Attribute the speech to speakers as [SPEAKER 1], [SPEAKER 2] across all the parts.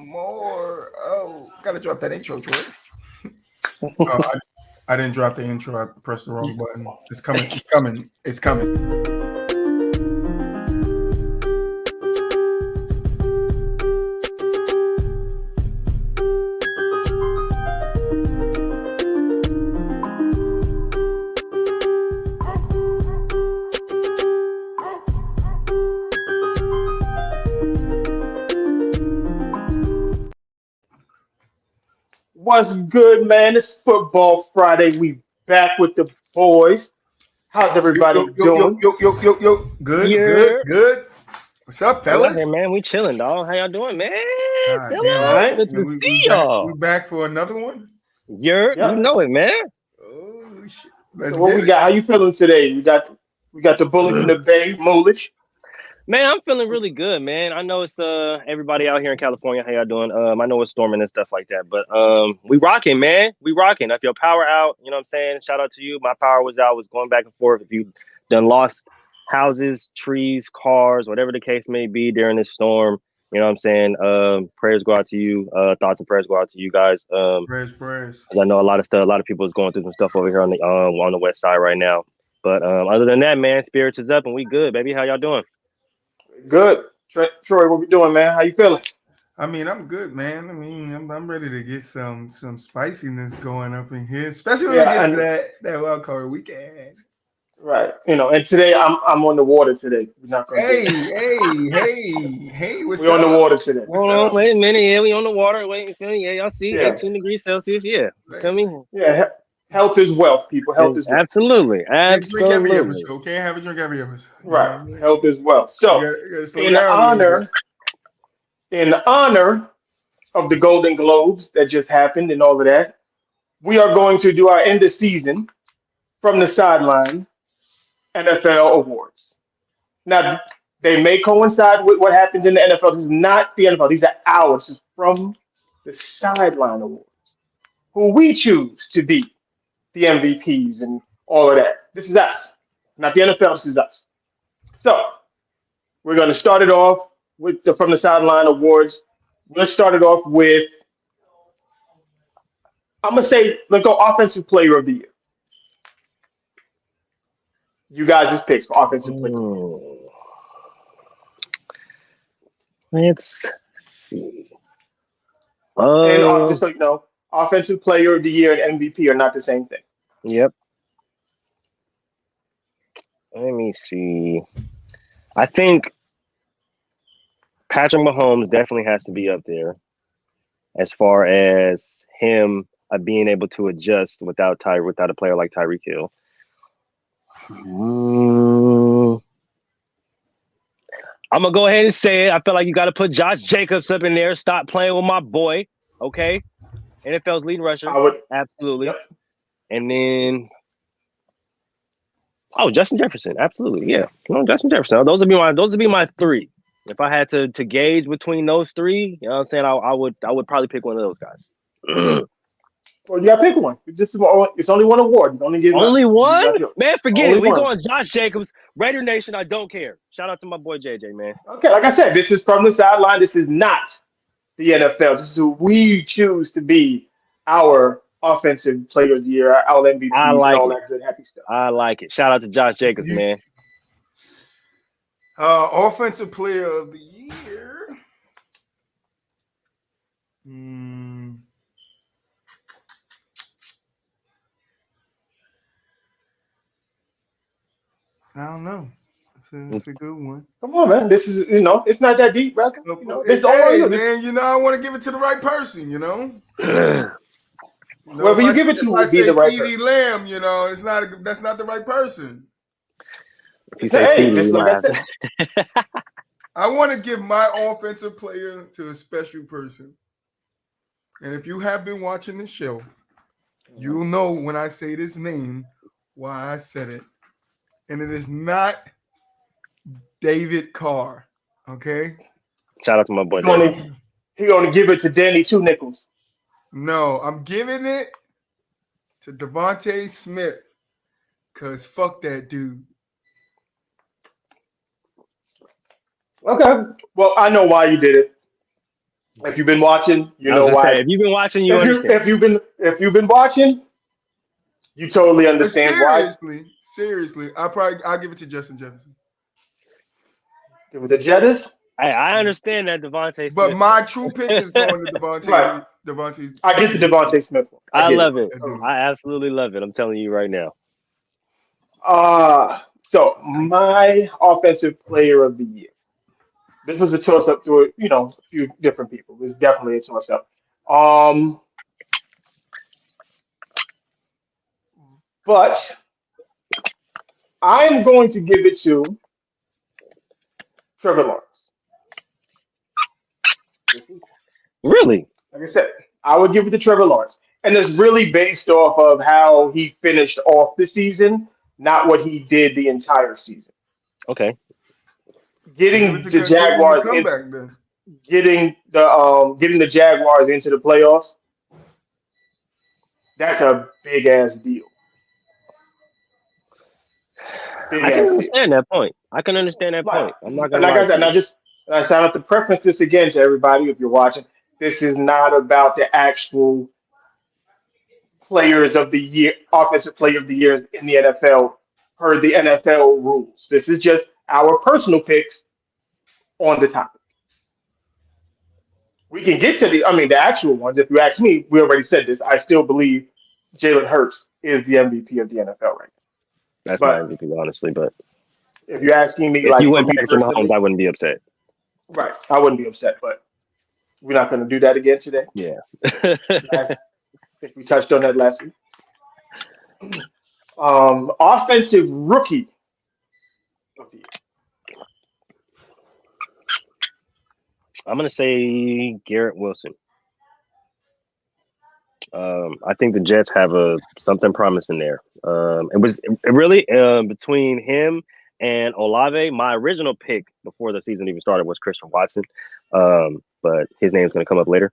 [SPEAKER 1] more. Oh, gotta drop that intro, Troy. I didn't drop the intro. I pressed the wrong button. It's coming. It's coming. It's coming.
[SPEAKER 2] What's good, man? It's Football Friday. We back with the boys. How's everybody doing?
[SPEAKER 1] Yo. Good. What's up, fellas?
[SPEAKER 3] Hey, man, we chilling, dog. How y'all doing, man?
[SPEAKER 1] God
[SPEAKER 3] Damn,
[SPEAKER 2] right.
[SPEAKER 3] Good to see y'all.
[SPEAKER 1] We back for another one.
[SPEAKER 3] You know it, man.
[SPEAKER 1] Oh shit!
[SPEAKER 2] So what we got? How you feeling today? We got the bully from the Bay, Mulich.
[SPEAKER 3] Man, I'm feeling really good, man. I know it's everybody out here in California. How y'all doing? I know it's storming and stuff like that, but we rocking, man. We rocking. If your power out, you know what I'm saying? Shout out to you. My power was out, was going back and forth. If you done lost houses, trees, cars, whatever the case may be during this storm, you know what I'm saying? Prayers go out to you. Thoughts and prayers go out to you guys.
[SPEAKER 1] Prayers.
[SPEAKER 3] I know a lot of people is going through some stuff over here on the west side right now. But other than that, man, spirits is up and we good, baby. How y'all doing?
[SPEAKER 2] Good. Troy, what we doing, man? How you feeling?
[SPEAKER 1] I mean, I'm good, man. I mean, I'm ready to get some spiciness going up in here, especially when we get to that Wildcard weekend.
[SPEAKER 2] Right. And today I'm on the water today. We're not gonna
[SPEAKER 1] Hey, what's
[SPEAKER 2] We're
[SPEAKER 1] up?
[SPEAKER 2] on the water today.
[SPEAKER 3] Hold on, wait a minute. Yeah, we on the water. Wait, yeah, y'all see 18 degrees Celsius. Yeah. Tell me.
[SPEAKER 2] Yeah, health is wealth, people. Health is wealth.
[SPEAKER 3] Absolutely.
[SPEAKER 1] Can't drink every episode. Can't have a drink every episode.
[SPEAKER 2] Right. Health is wealth. So in honor of the Golden Globes that just happened and all of that, we are going to do our end of season from the sideline NFL awards. Now, they may coincide with what happens in the NFL. This is not the NFL. These are ours. This is from the sideline awards, who we choose to be the MVPs and all of that. This is us, not the NFL. This is us. So we're going to start it off with the from the sideline awards. Let's start it off with, I'm going to say, let's go Offensive Player of the Year. You guys' picks for Offensive Player.
[SPEAKER 3] Let's see.
[SPEAKER 2] And just so you know, Offensive Player of the Year and MVP are not the same thing.
[SPEAKER 3] Yep. Let me see. I think Patrick Mahomes definitely has to be up there as far as him being able to adjust without a player like Tyreek Hill. I'm gonna go ahead and say it. I feel like you got to put Josh Jacobs up in there. Stop playing with my boy. Okay, NFL's leading rusher. Absolutely.
[SPEAKER 2] Yep.
[SPEAKER 3] And then, Justin Jefferson. Absolutely, yeah. Justin Jefferson. Those would be my three. If I had to gauge between those three, you know what I'm saying, I would probably pick one of those guys.
[SPEAKER 2] Well, you got to pick one. It's only one award.
[SPEAKER 3] Only one? Man, forget it. We
[SPEAKER 2] one.
[SPEAKER 3] going Josh Jacobs, Raider Nation. I don't care. Shout out to my boy JJ, man.
[SPEAKER 2] Okay, like I said, this is from the sideline. This is not the NFL. This is who we choose to be our Offensive Player of the Year, our MVPs, and all that good happy stuff.
[SPEAKER 3] I like it. Shout out to Josh Jacobs, man.
[SPEAKER 1] Offensive Player of the Year. I don't know. It's a good one.
[SPEAKER 2] Come on, man. This is, it's not that deep, brother. It's all you.
[SPEAKER 1] Man, I want to give it to the right person,
[SPEAKER 2] Whoever you give it to would be the right person.
[SPEAKER 1] Stevie Lamb, that's not the right person.
[SPEAKER 3] If you say Stevie,
[SPEAKER 2] like I said.
[SPEAKER 1] I want to give my offensive player to a special person. And if you have been watching the show, you'll know when I say this name why I said it. And it is not David Carr, okay?
[SPEAKER 3] Shout out to my boy.
[SPEAKER 2] He's going to give it to Danny Two Nickels.
[SPEAKER 1] No, I'm giving it to Devontae Smith because fuck that dude.
[SPEAKER 2] Okay. Well, I know why you did it. If you've been watching, you
[SPEAKER 3] I was
[SPEAKER 2] know
[SPEAKER 3] just
[SPEAKER 2] why.
[SPEAKER 3] saying, if you've been watching, you understand.
[SPEAKER 2] If you've been watching, you totally
[SPEAKER 1] But
[SPEAKER 2] understand why.
[SPEAKER 1] seriously, I'll give it to Justin Jefferson.
[SPEAKER 2] It was the Jettas.
[SPEAKER 3] Hey, I understand that Devontae
[SPEAKER 1] But
[SPEAKER 3] Smith.
[SPEAKER 1] my true pick is going to
[SPEAKER 2] Right.
[SPEAKER 1] Devontae.
[SPEAKER 2] I get the Devontae Smith one.
[SPEAKER 3] I
[SPEAKER 2] get
[SPEAKER 3] love it.
[SPEAKER 1] I do.
[SPEAKER 3] I absolutely love it. I'm telling you right now.
[SPEAKER 2] So my offensive player of the year. This was a toss up to a few different people. It's definitely a toss up. But I'm going to give it to Trevor Lawrence.
[SPEAKER 3] Really?
[SPEAKER 2] Like I said, I would give it to Trevor Lawrence. And it's really based off of how he finished off the season, not what he did the entire season.
[SPEAKER 3] Okay.
[SPEAKER 2] Getting the
[SPEAKER 1] Give him the
[SPEAKER 2] Jaguars in,
[SPEAKER 1] comeback then.
[SPEAKER 2] getting the Jaguars into the playoffs, that's a big ass deal. Big
[SPEAKER 3] I can
[SPEAKER 2] ass deal.
[SPEAKER 3] understand that point. I can understand that
[SPEAKER 2] Like,
[SPEAKER 3] point. I'm not
[SPEAKER 2] and
[SPEAKER 3] gonna
[SPEAKER 2] like
[SPEAKER 3] lie
[SPEAKER 2] I
[SPEAKER 3] to
[SPEAKER 2] said,
[SPEAKER 3] you.
[SPEAKER 2] I sound to preference this again to everybody if you're watching. This is not about the actual players of the year, offensive player of the year in the NFL per the NFL rules. This is just our personal picks on the topic. We can get to the actual ones. If you ask me, we already said this. I still believe Jalen Hurts is the MVP of the NFL right now.
[SPEAKER 3] That's my
[SPEAKER 2] But
[SPEAKER 3] MVP, honestly. But
[SPEAKER 2] if you're asking me,
[SPEAKER 3] if you
[SPEAKER 2] like for
[SPEAKER 3] went
[SPEAKER 2] me
[SPEAKER 3] Patrick Mahomes,
[SPEAKER 2] personally,
[SPEAKER 3] I wouldn't be upset.
[SPEAKER 2] right, I wouldn't be upset. But we're not going to do that again today.
[SPEAKER 3] Yeah.
[SPEAKER 2] I think we touched on that last week. Offensive rookie of the year.
[SPEAKER 3] I'm gonna say Garrett Wilson. I think the Jets have something promising there. It really between him and Olave. My original pick before the season even started was Christian Watson, but his name's going to come up later.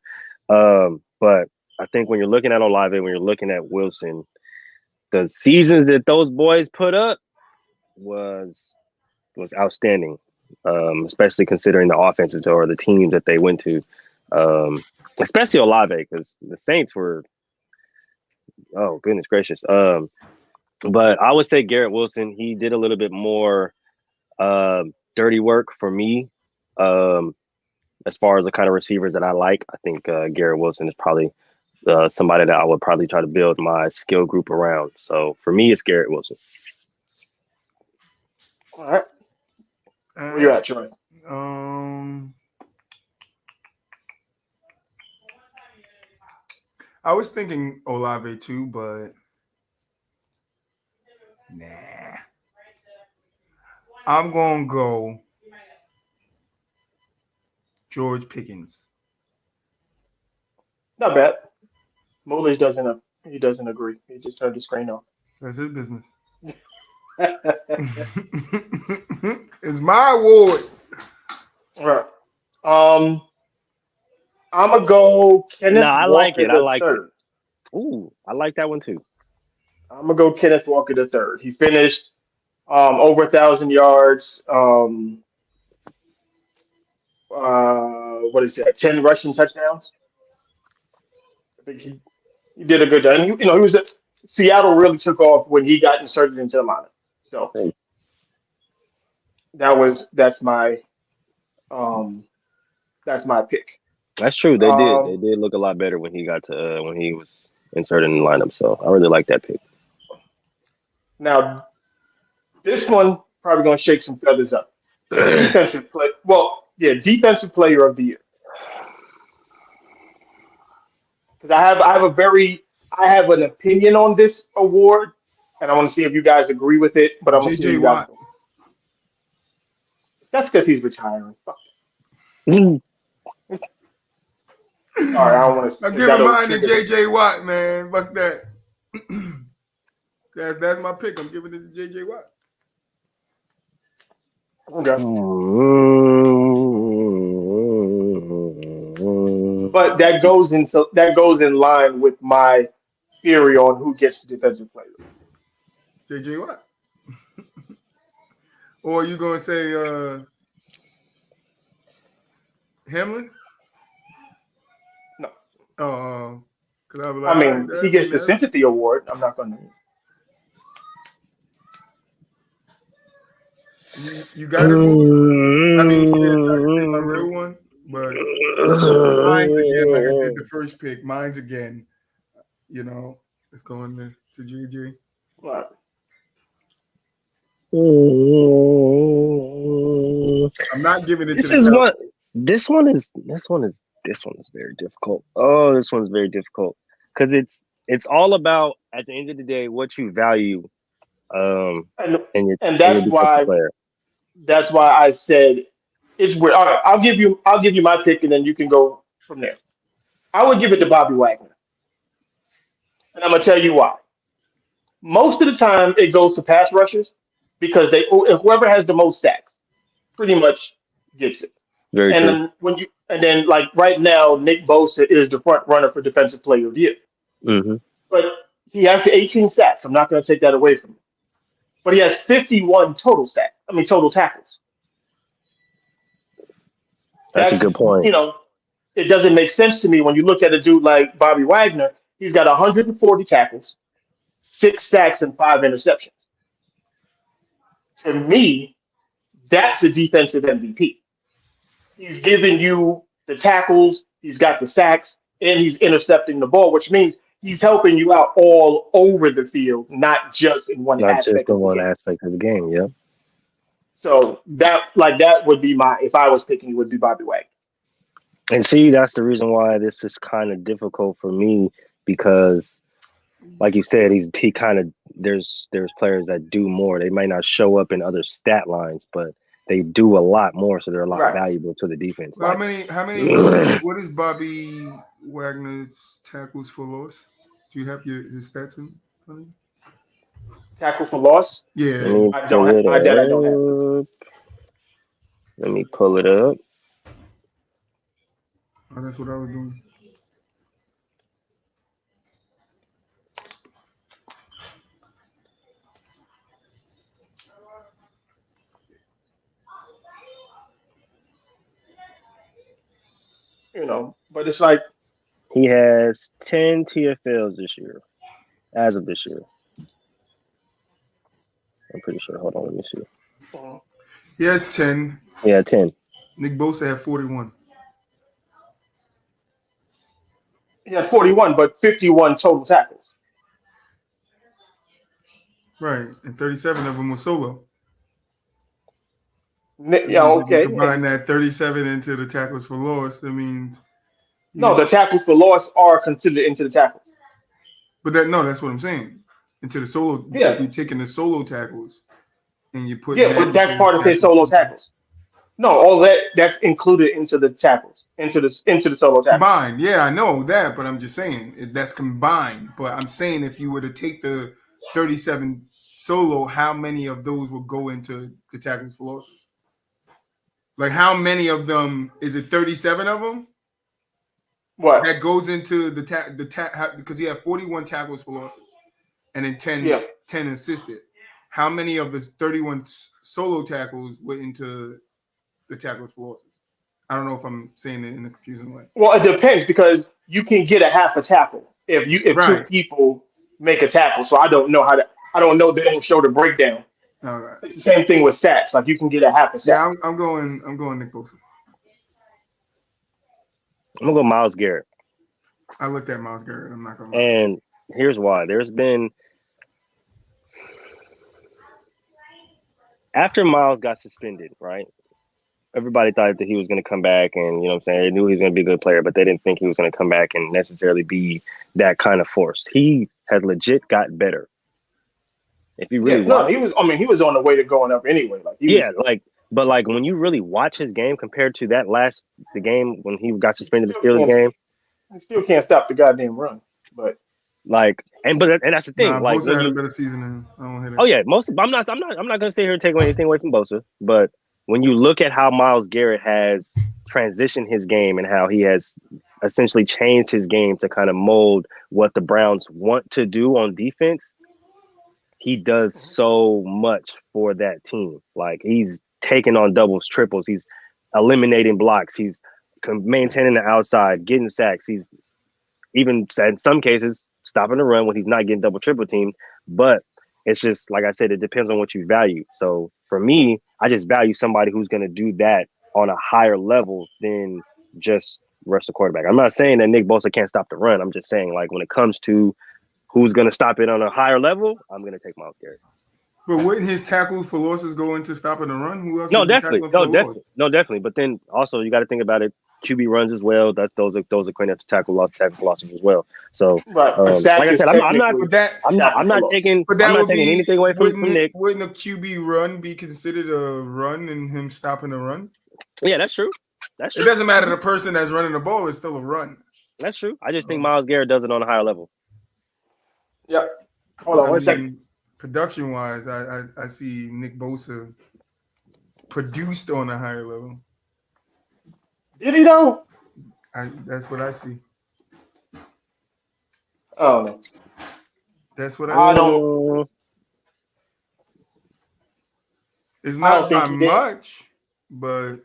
[SPEAKER 3] But I think when you're looking at Olave, when you're looking at Wilson, the seasons that those boys put up was outstanding, especially considering the offenses or the teams that they went to. Especially Olave, because the Saints were, oh goodness gracious. But I would say Garrett Wilson. He did a little bit more dirty work for me. As far as the kind of receivers that I like, I think Garrett Wilson is probably somebody that I would probably try to build my skill group around. So for me, it's Garrett Wilson.
[SPEAKER 2] All right. Where you at, Troy?
[SPEAKER 1] I was thinking Olave too, but nah. I'm gonna go George Pickens.
[SPEAKER 2] Not bad. Mooley doesn't. He doesn't agree. He just turned the screen off.
[SPEAKER 1] That's his business. It's my award.
[SPEAKER 2] All right. I'm gonna go Kenneth
[SPEAKER 3] I like
[SPEAKER 2] Walker
[SPEAKER 3] it. I
[SPEAKER 2] the
[SPEAKER 3] like it.
[SPEAKER 2] third.
[SPEAKER 3] Ooh, I like that one too.
[SPEAKER 2] I'm gonna go Kenneth Walker the third. He finished over 1,000 yards. What is that? 10 rushing touchdowns. I think he did a good job. And he was Seattle really took off when he got inserted into the lineup. So
[SPEAKER 3] Hey.
[SPEAKER 2] um that's my pick.
[SPEAKER 3] That's true. They did. They did look a lot better when he got to when he was inserted in the lineup. So I really like that pick.
[SPEAKER 2] Now this one probably gonna shake some feathers up. Defensive play. Well, yeah, defensive player of the year. Because I have an opinion on this award, and I want to see if you guys agree with it. But I'm gonna see if
[SPEAKER 1] JJ
[SPEAKER 2] you guys.
[SPEAKER 1] Watt.
[SPEAKER 2] That's because he's retiring. Fuck.
[SPEAKER 3] Mm.
[SPEAKER 2] All right, I don't want to.
[SPEAKER 1] I'm giving mine to JJ Watt, man. Fuck that. That's my pick. I'm giving it to JJ Watt.
[SPEAKER 2] Okay. But that goes in line with my theory on who gets the defensive player.
[SPEAKER 1] JJ Watt. Or you gonna say Hamlin? Because I was
[SPEAKER 2] I
[SPEAKER 1] like,
[SPEAKER 2] mean, he gets the sympathy award. I'm not going to.
[SPEAKER 1] you got to be. I mean, yes, I can say my real one, but mine's again, like I did the first pick. Mine's again, it's going to JJ.
[SPEAKER 2] Right.
[SPEAKER 1] I'm not giving it to
[SPEAKER 3] This
[SPEAKER 1] the
[SPEAKER 3] is
[SPEAKER 1] Cowboys.
[SPEAKER 3] what this one is very difficult. Oh, this one's very difficult because it's all about at the end of the day what you value
[SPEAKER 2] And
[SPEAKER 3] in your
[SPEAKER 2] that's
[SPEAKER 3] defensive
[SPEAKER 2] why
[SPEAKER 3] player.
[SPEAKER 2] I said it's weird. All right, I'll give you my pick, and then you can go from there. I would give it to Bobby Wagner, and I'm gonna tell you why. Most of the time, it goes to pass rushers because whoever has the most sacks pretty much gets it.
[SPEAKER 3] Very
[SPEAKER 2] And
[SPEAKER 3] true.
[SPEAKER 2] then like right now, Nick Bosa is the front runner for Defensive Player of the Year,
[SPEAKER 3] Hmm.
[SPEAKER 2] but he has the 18 sacks. I'm not going to take that away from him. But he has 51 total sacks. I mean, total tackles.
[SPEAKER 3] That's a
[SPEAKER 2] That's
[SPEAKER 3] good point.
[SPEAKER 2] it doesn't make sense to me when you look at a dude like Bobby Wagner. He's got 140 tackles, 6 sacks, and 5 interceptions. To me, that's a defensive MVP. He's giving you the tackles, he's got the sacks, and he's intercepting the ball, which means he's helping you out all over the field, not just in one
[SPEAKER 3] Not just
[SPEAKER 2] aspect
[SPEAKER 3] in
[SPEAKER 2] of the
[SPEAKER 3] one
[SPEAKER 2] game.
[SPEAKER 3] aspect of the game. Yeah.
[SPEAKER 2] So that would be if I was picking, it would be Bobby Wagner.
[SPEAKER 3] And see, that's the reason why this is kind of difficult for me because, like you said, he kind of there's players that do more. They might not show up in other stat lines, but they do a lot more, so they're a lot
[SPEAKER 2] Right.
[SPEAKER 3] valuable to the defense.
[SPEAKER 1] Well, how many? What is Bobby Wagner's tackles for loss? Do you have his stats in front of you?
[SPEAKER 2] Tackle for loss.
[SPEAKER 1] Yeah,
[SPEAKER 3] Let me
[SPEAKER 2] I don't
[SPEAKER 3] pull
[SPEAKER 2] have.
[SPEAKER 3] it
[SPEAKER 2] I don't have.
[SPEAKER 3] up. Let me pull it up.
[SPEAKER 1] that's what I was doing.
[SPEAKER 2] But it's like
[SPEAKER 3] He has 10 TFLs this year, as of this year. I'm pretty sure. Hold on, let me see.
[SPEAKER 1] He has 10.
[SPEAKER 3] Yeah, 10.
[SPEAKER 1] Nick Bosa had 41.
[SPEAKER 2] he has 41, but 51 total tackles.
[SPEAKER 1] Right, and 37 of them were solo.
[SPEAKER 2] Yeah,
[SPEAKER 1] If you
[SPEAKER 2] okay.
[SPEAKER 1] combine that 37 into the tackles for loss, that means
[SPEAKER 2] No, the tackles for loss are considered into the tackles.
[SPEAKER 1] But that's what I'm saying. Into the solo,
[SPEAKER 2] Yeah.
[SPEAKER 1] if you're taking the solo tackles and you're putting
[SPEAKER 2] Yeah,
[SPEAKER 1] that
[SPEAKER 2] but
[SPEAKER 1] into
[SPEAKER 2] that's
[SPEAKER 1] his
[SPEAKER 2] part of his
[SPEAKER 1] tackles
[SPEAKER 2] solo tackles. No, all that's included into the tackles, into the solo tackles.
[SPEAKER 1] combined. Yeah, I know that, but I'm just saying that's combined. But I'm saying if you were to take the 37 solo, how many of those will go into the tackles for losses? Like how many of them is it? 37 of them
[SPEAKER 2] What?
[SPEAKER 1] that goes into because he had 41 tackles for losses and then 10 assisted. How many of the 31 solo tackles went into the tackles for losses? I don't know if I'm saying it in a confusing way.
[SPEAKER 2] Well, it depends because you can get a half a tackle if two
[SPEAKER 1] Right.
[SPEAKER 2] people make a tackle. So I don't know how to. I don't know. They don't show the breakdown.
[SPEAKER 1] All right.
[SPEAKER 2] It's the same thing with sacks. Like you can get a half a sack.
[SPEAKER 1] Yeah, I'm going Nick Bosa.
[SPEAKER 3] I'm going to go Myles Garrett.
[SPEAKER 1] I looked at Myles Garrett. I'm not going to lie.
[SPEAKER 3] And here's why. There's been after Myles got suspended, right? Everybody thought that he was going to come back and, they knew he was going to be a good player, but they didn't think he was going to come back and necessarily be that kind of force. He has legit got better. If you really watch,
[SPEAKER 2] he was. I mean, he was on the way to going up anyway.
[SPEAKER 3] But when you really watch his game compared to the game when he got suspended, the Steelers
[SPEAKER 2] can't-
[SPEAKER 3] game,
[SPEAKER 2] he still can't stop the goddamn run. But
[SPEAKER 3] and that's the thing.
[SPEAKER 1] Bosa had a better season than him. I don't hear that.
[SPEAKER 3] Oh yeah, I'm not going to sit here and take anything away from Bosa, but when you look at how Myles Garrett has transitioned his game and how he has essentially changed his game to kind of mold what the Browns want to do on defense, he does so much for that team. Like he's taking on doubles, triples, he's eliminating blocks, he's maintaining the outside, getting sacks. even in some cases stopping the run when he's not getting double triple teamed. But it's just like I said, it depends on what you value. So for me, I just value somebody who's going to do that on a higher level than just rush the quarterback. I'm not saying that Nick Bosa can't stop the run. I'm just saying, like, when it comes to who's going to stop it on a higher level, I'm going to take Myles Garrett.
[SPEAKER 1] But wouldn't his tackles for losses go into stopping the run? Who else
[SPEAKER 3] No,
[SPEAKER 1] is he
[SPEAKER 3] definitely.
[SPEAKER 1] tackling for losses?
[SPEAKER 3] No, definitely. But then also you got to think about it. QB runs as well. Those are equivalent to tackle losses as well. So
[SPEAKER 2] Right.
[SPEAKER 3] like I said, I'm not taking anything away from Nick.
[SPEAKER 1] Wouldn't a QB run be considered a run and him stopping a run?
[SPEAKER 3] Yeah, that's true. That's true.
[SPEAKER 1] It doesn't matter. The person that's running the ball is still a run.
[SPEAKER 3] That's true. I just think Myles Garrett does it on a higher level.
[SPEAKER 2] Yep. Hold on one second.
[SPEAKER 1] Production-wise, I see Nick Bosa produced on a higher level.
[SPEAKER 2] Did he though?
[SPEAKER 1] That's what I see.
[SPEAKER 2] Oh no.
[SPEAKER 1] That's what I see.
[SPEAKER 2] don't.
[SPEAKER 1] It's not by much, but.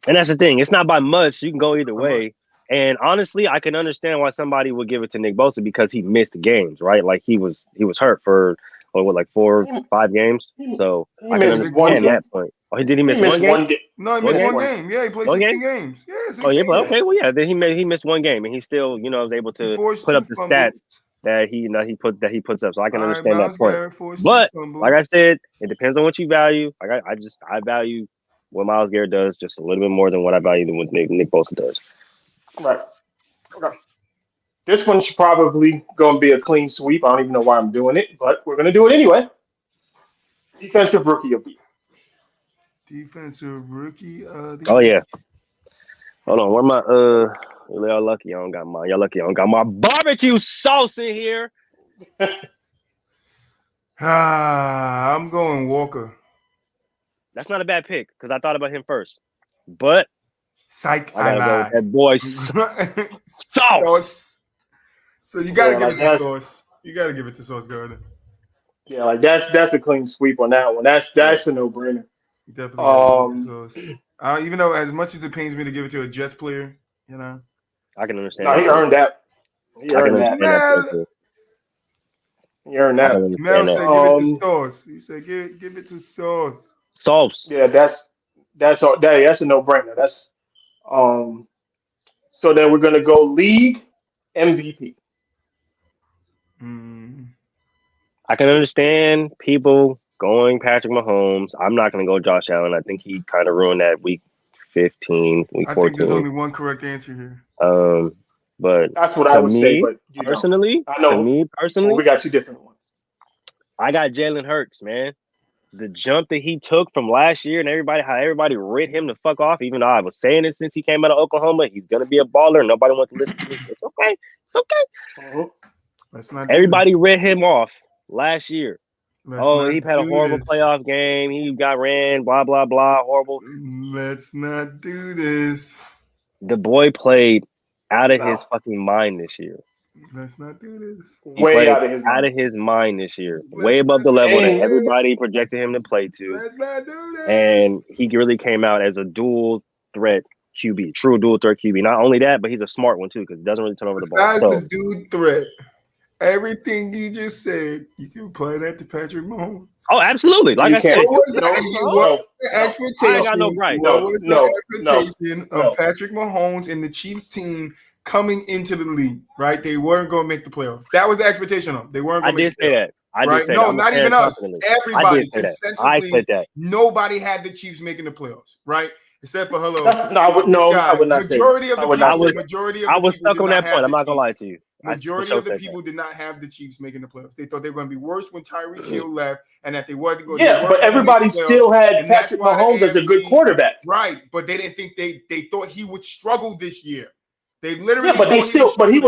[SPEAKER 3] And that's the thing. It's not by much. You can go either way. And honestly, I can understand why somebody would give it to Nick Bosa because he missed games, right? Like he was hurt for like 4 or 5 games. So I can understand that point. Oh, did he miss one game?
[SPEAKER 1] No, he missed one game. Yeah, he played 16 games. Yeah, 16
[SPEAKER 3] games. Okay, well, yeah. Then he missed one game, and he still, was able to put up the stats that he puts up. So I can understand that point. But like I said, it depends on what you value. Like I value what Myles Garrett does just a little bit more than what I value than what Nick Bosa does.
[SPEAKER 2] Right. Okay. This one's probably going to be a clean sweep. I don't even know why I'm doing it, but we're going to do it anyway. Defensive Rookie of the Year.
[SPEAKER 1] Defensive Rookie of the
[SPEAKER 3] Year. Oh, yeah. Hold on. Where my y'all lucky I don't got mine. Y'all lucky I don't got my barbecue sauce in here.
[SPEAKER 1] I'm going Walker.
[SPEAKER 3] That's not a bad pick because I thought about him first. But
[SPEAKER 1] psych,
[SPEAKER 3] I gotta go with that boy sauce.
[SPEAKER 1] So you gotta give it to Sauce. You gotta give it to Sauce Gardner.
[SPEAKER 2] Yeah, like that's a clean sweep on that one. That's a no-brainer.
[SPEAKER 1] Definitely gotta give it to Sauce. Even though as much as it pains me to give it to a Jets player,
[SPEAKER 3] I can understand.
[SPEAKER 2] No, he earned that. He earned that. He earned that.
[SPEAKER 1] Mel said, "Give it to Sauce." He said, "Give it to Sauce."
[SPEAKER 3] Sauce.
[SPEAKER 2] Yeah, that's a no-brainer. That's So then we're gonna go league MVP.
[SPEAKER 3] I can understand people going Patrick Mahomes. I'm not gonna go Josh Allen. I think he kind of ruined that week 15, week 14.
[SPEAKER 1] I think there's only one correct answer here.
[SPEAKER 3] But
[SPEAKER 2] that's what I would say. But
[SPEAKER 3] personally,
[SPEAKER 2] we got 2 different ones.
[SPEAKER 3] I got Jalen Hurts, man. The jump that he took from last year and how everybody writ him the fuck off, even though I was saying it since he came out of Oklahoma, he's gonna be a baller. Nobody wants to listen to me. It's okay. It's okay.
[SPEAKER 1] Let's not.
[SPEAKER 3] Everybody writ him off last year. He had a horrible playoff game. He got ran. Blah blah blah. Horrible.
[SPEAKER 1] Let's not do this.
[SPEAKER 3] The boy played out of his fucking mind this year.
[SPEAKER 1] Let's not do this.
[SPEAKER 3] Way out of his mind this year. Way above the level that everybody projected him to play to.
[SPEAKER 1] Let's not do this.
[SPEAKER 3] And he really came out as a dual threat QB, true dual threat QB. Not only that, but he's a smart one too because he doesn't really turn over the ball.
[SPEAKER 1] Besides the dual threat, everything you just said, you can apply that to Patrick Mahomes.
[SPEAKER 3] Oh, absolutely. Like I said,
[SPEAKER 1] what was the expectation?
[SPEAKER 3] I ain't got no right.
[SPEAKER 1] What was the expectation of Patrick Mahomes and the Chiefs team coming into the league, right? They weren't going to make the playoffs. That was the expectation of them. They weren't going to make the playoffs.
[SPEAKER 3] I did say that.
[SPEAKER 1] No, not even us. Everybody,
[SPEAKER 3] I said that.
[SPEAKER 1] Nobody had the Chiefs making the playoffs, right? Except for
[SPEAKER 2] I would not say
[SPEAKER 1] that.
[SPEAKER 3] I was stuck on that point. I'm not going to lie to you.
[SPEAKER 1] Majority of the people did not have the Chiefs making the playoffs. They thought they were going to be worse when Tyreek Hill left and that they wasn't going to.
[SPEAKER 2] Yeah, but everybody still had Patrick Mahomes as a good quarterback.
[SPEAKER 1] Right, but they didn't think they thought he would struggle this year. They literally
[SPEAKER 2] but they still thought he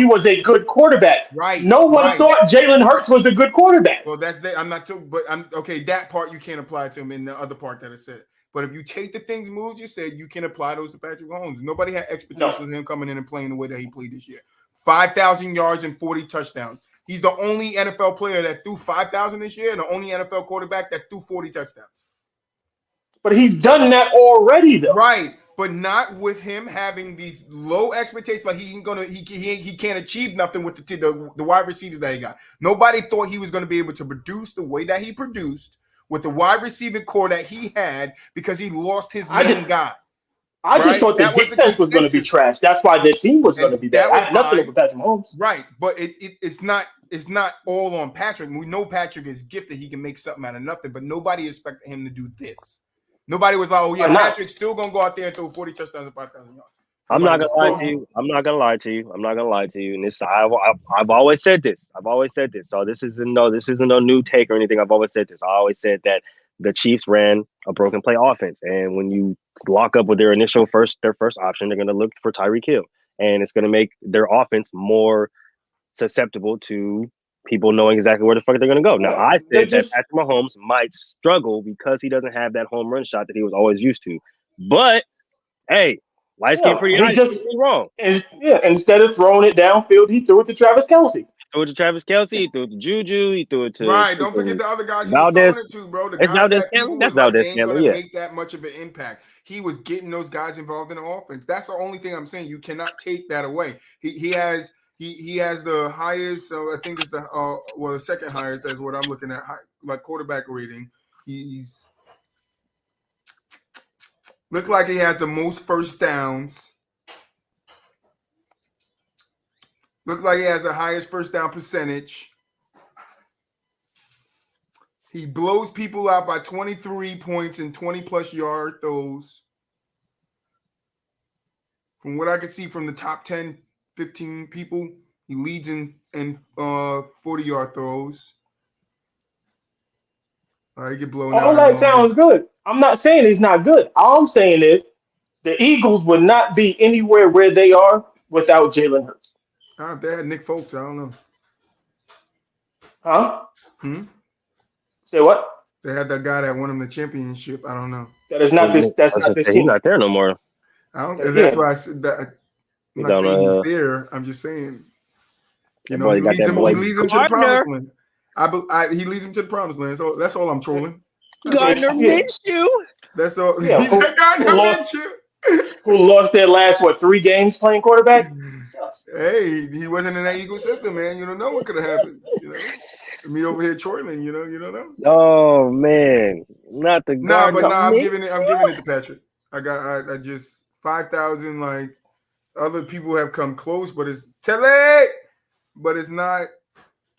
[SPEAKER 2] was a good quarterback.
[SPEAKER 1] Right.
[SPEAKER 2] No one thought Jalen Hurts was a good quarterback.
[SPEAKER 1] Well, I'm not too, but I'm okay. That part you can't apply to him in the other part that I said. But if you take the things Moose just said, you can apply those to Patrick Mahomes. Nobody had expectations of him coming in and playing the way that he played this year. 5,000 yards and 40 touchdowns. He's the only NFL player that threw 5,000 this year, and the only NFL quarterback that threw 40 touchdowns.
[SPEAKER 2] But he's done that already, though.
[SPEAKER 1] Right. but not with him having these low expectations. Like he can't achieve nothing with the wide receivers that he got. Nobody thought he was going to be able to produce the way that he produced with the wide receiving core that he had because he lost his main guy.
[SPEAKER 2] I just thought the defense was going to be trash. That's why the team was going to be bad. I had nothing over Patrick Mahomes.
[SPEAKER 1] Right, but it's not all on Patrick. We know Patrick is gifted. He can make something out of nothing, but nobody expected him to do this. Nobody was like, oh, yeah, Patrick's still going to go out there and throw 40 touchdowns and 5,000 yards.
[SPEAKER 3] I'm not gonna lie to you. I'm not gonna lie to you. And this, I've always said this. So this isn't no new take or anything. I've always said this. I always said that the Chiefs ran a broken play offense, and when you lock up with their first option, they're gonna look for Tyreek Hill, and it's gonna make their offense more susceptible to people knowing exactly where the fuck they're gonna go. Now, I said that Patrick Mahomes might struggle because he doesn't have that home run shot that he was always used to, but hey. Life's getting pretty high. Just wrong.
[SPEAKER 2] Instead of throwing it downfield, he threw it to Travis Kelce.
[SPEAKER 3] He threw it to Juju. He threw it to
[SPEAKER 1] don't forget the other guys he was throwing it to, bro. The guys that people was like, they ain't gonna make that much of an impact. He was getting those guys involved in the offense. That's the only thing I'm saying. You cannot take that away. He has the highest. I think it's the second highest as what I'm looking at, like quarterback rating. He's look like he has the most first downs. Look like he has the highest first down percentage. He blows people out by 23 points and 20-plus yard throws. From what I can see from the top 10, 15 people, he leads in 40-yard throws. He get blown out.
[SPEAKER 2] All that sounds good. I'm not saying he's not good. All I'm saying is the Eagles would not be anywhere where they are without Jalen Hurts.
[SPEAKER 1] They had Nick Folks. I don't know.
[SPEAKER 2] Huh? Say what?
[SPEAKER 1] They had that guy that won him the championship. I don't know.
[SPEAKER 2] That is not this. That's not this team.
[SPEAKER 3] He's not there no more.
[SPEAKER 1] That's why I said that. I'm not saying he's there. I'm just saying. He leads him to the promised land. He leads him to the promised land. So that's all I'm trolling.
[SPEAKER 3] Gardner Minshew.
[SPEAKER 1] That's all. Yeah, he's Gardner Minshew.
[SPEAKER 2] Who lost their last 3 games playing quarterback?
[SPEAKER 1] Hey, he wasn't in that Eagle system, man. You don't know what could have happened. Me over here trolling. You don't know.
[SPEAKER 3] Oh man, not the Gardner.
[SPEAKER 1] I'm giving it to Patrick. I just 5,000. Like other people have come close, but it's Tele. But it's not.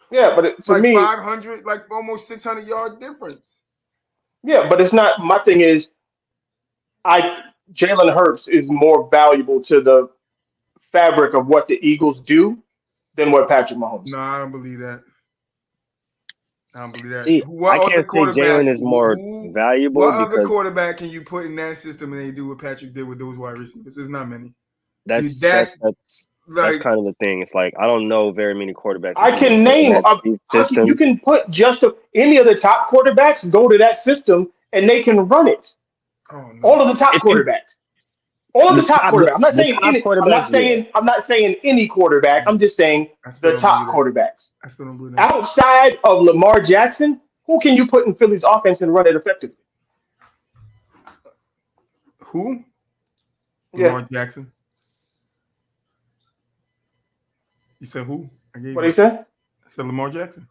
[SPEAKER 2] Yeah, but it's
[SPEAKER 1] like
[SPEAKER 2] me
[SPEAKER 1] 500, like almost 600-yard difference.
[SPEAKER 2] Yeah, but it's not. My thing is, Jalen Hurts is more valuable to the fabric of what the Eagles do than what Patrick Mahomes.
[SPEAKER 1] No, I don't believe that.
[SPEAKER 3] See, I can't say Jalen is more valuable.
[SPEAKER 1] What other quarterback can you put in that system and they do what Patrick did with those wide receivers? There's not many.
[SPEAKER 3] That's kind of the thing. It's like I don't know very many quarterbacks.
[SPEAKER 2] I can name you can put just any of the top quarterbacks go to that system and they can run it.
[SPEAKER 1] Oh, no.
[SPEAKER 2] All of the top quarterbacks. All of the top quarterbacks. I'm not saying any. I'm not saying any quarterback. I'm just saying the top quarterbacks.
[SPEAKER 1] I still don't believe that.
[SPEAKER 2] Outside of Lamar Jackson, who can you put in Philly's offense and run it effectively?
[SPEAKER 1] Who?
[SPEAKER 2] Yeah.
[SPEAKER 1] Lamar Jackson. You said who?
[SPEAKER 2] What did you say?
[SPEAKER 1] I said Lamar Jackson.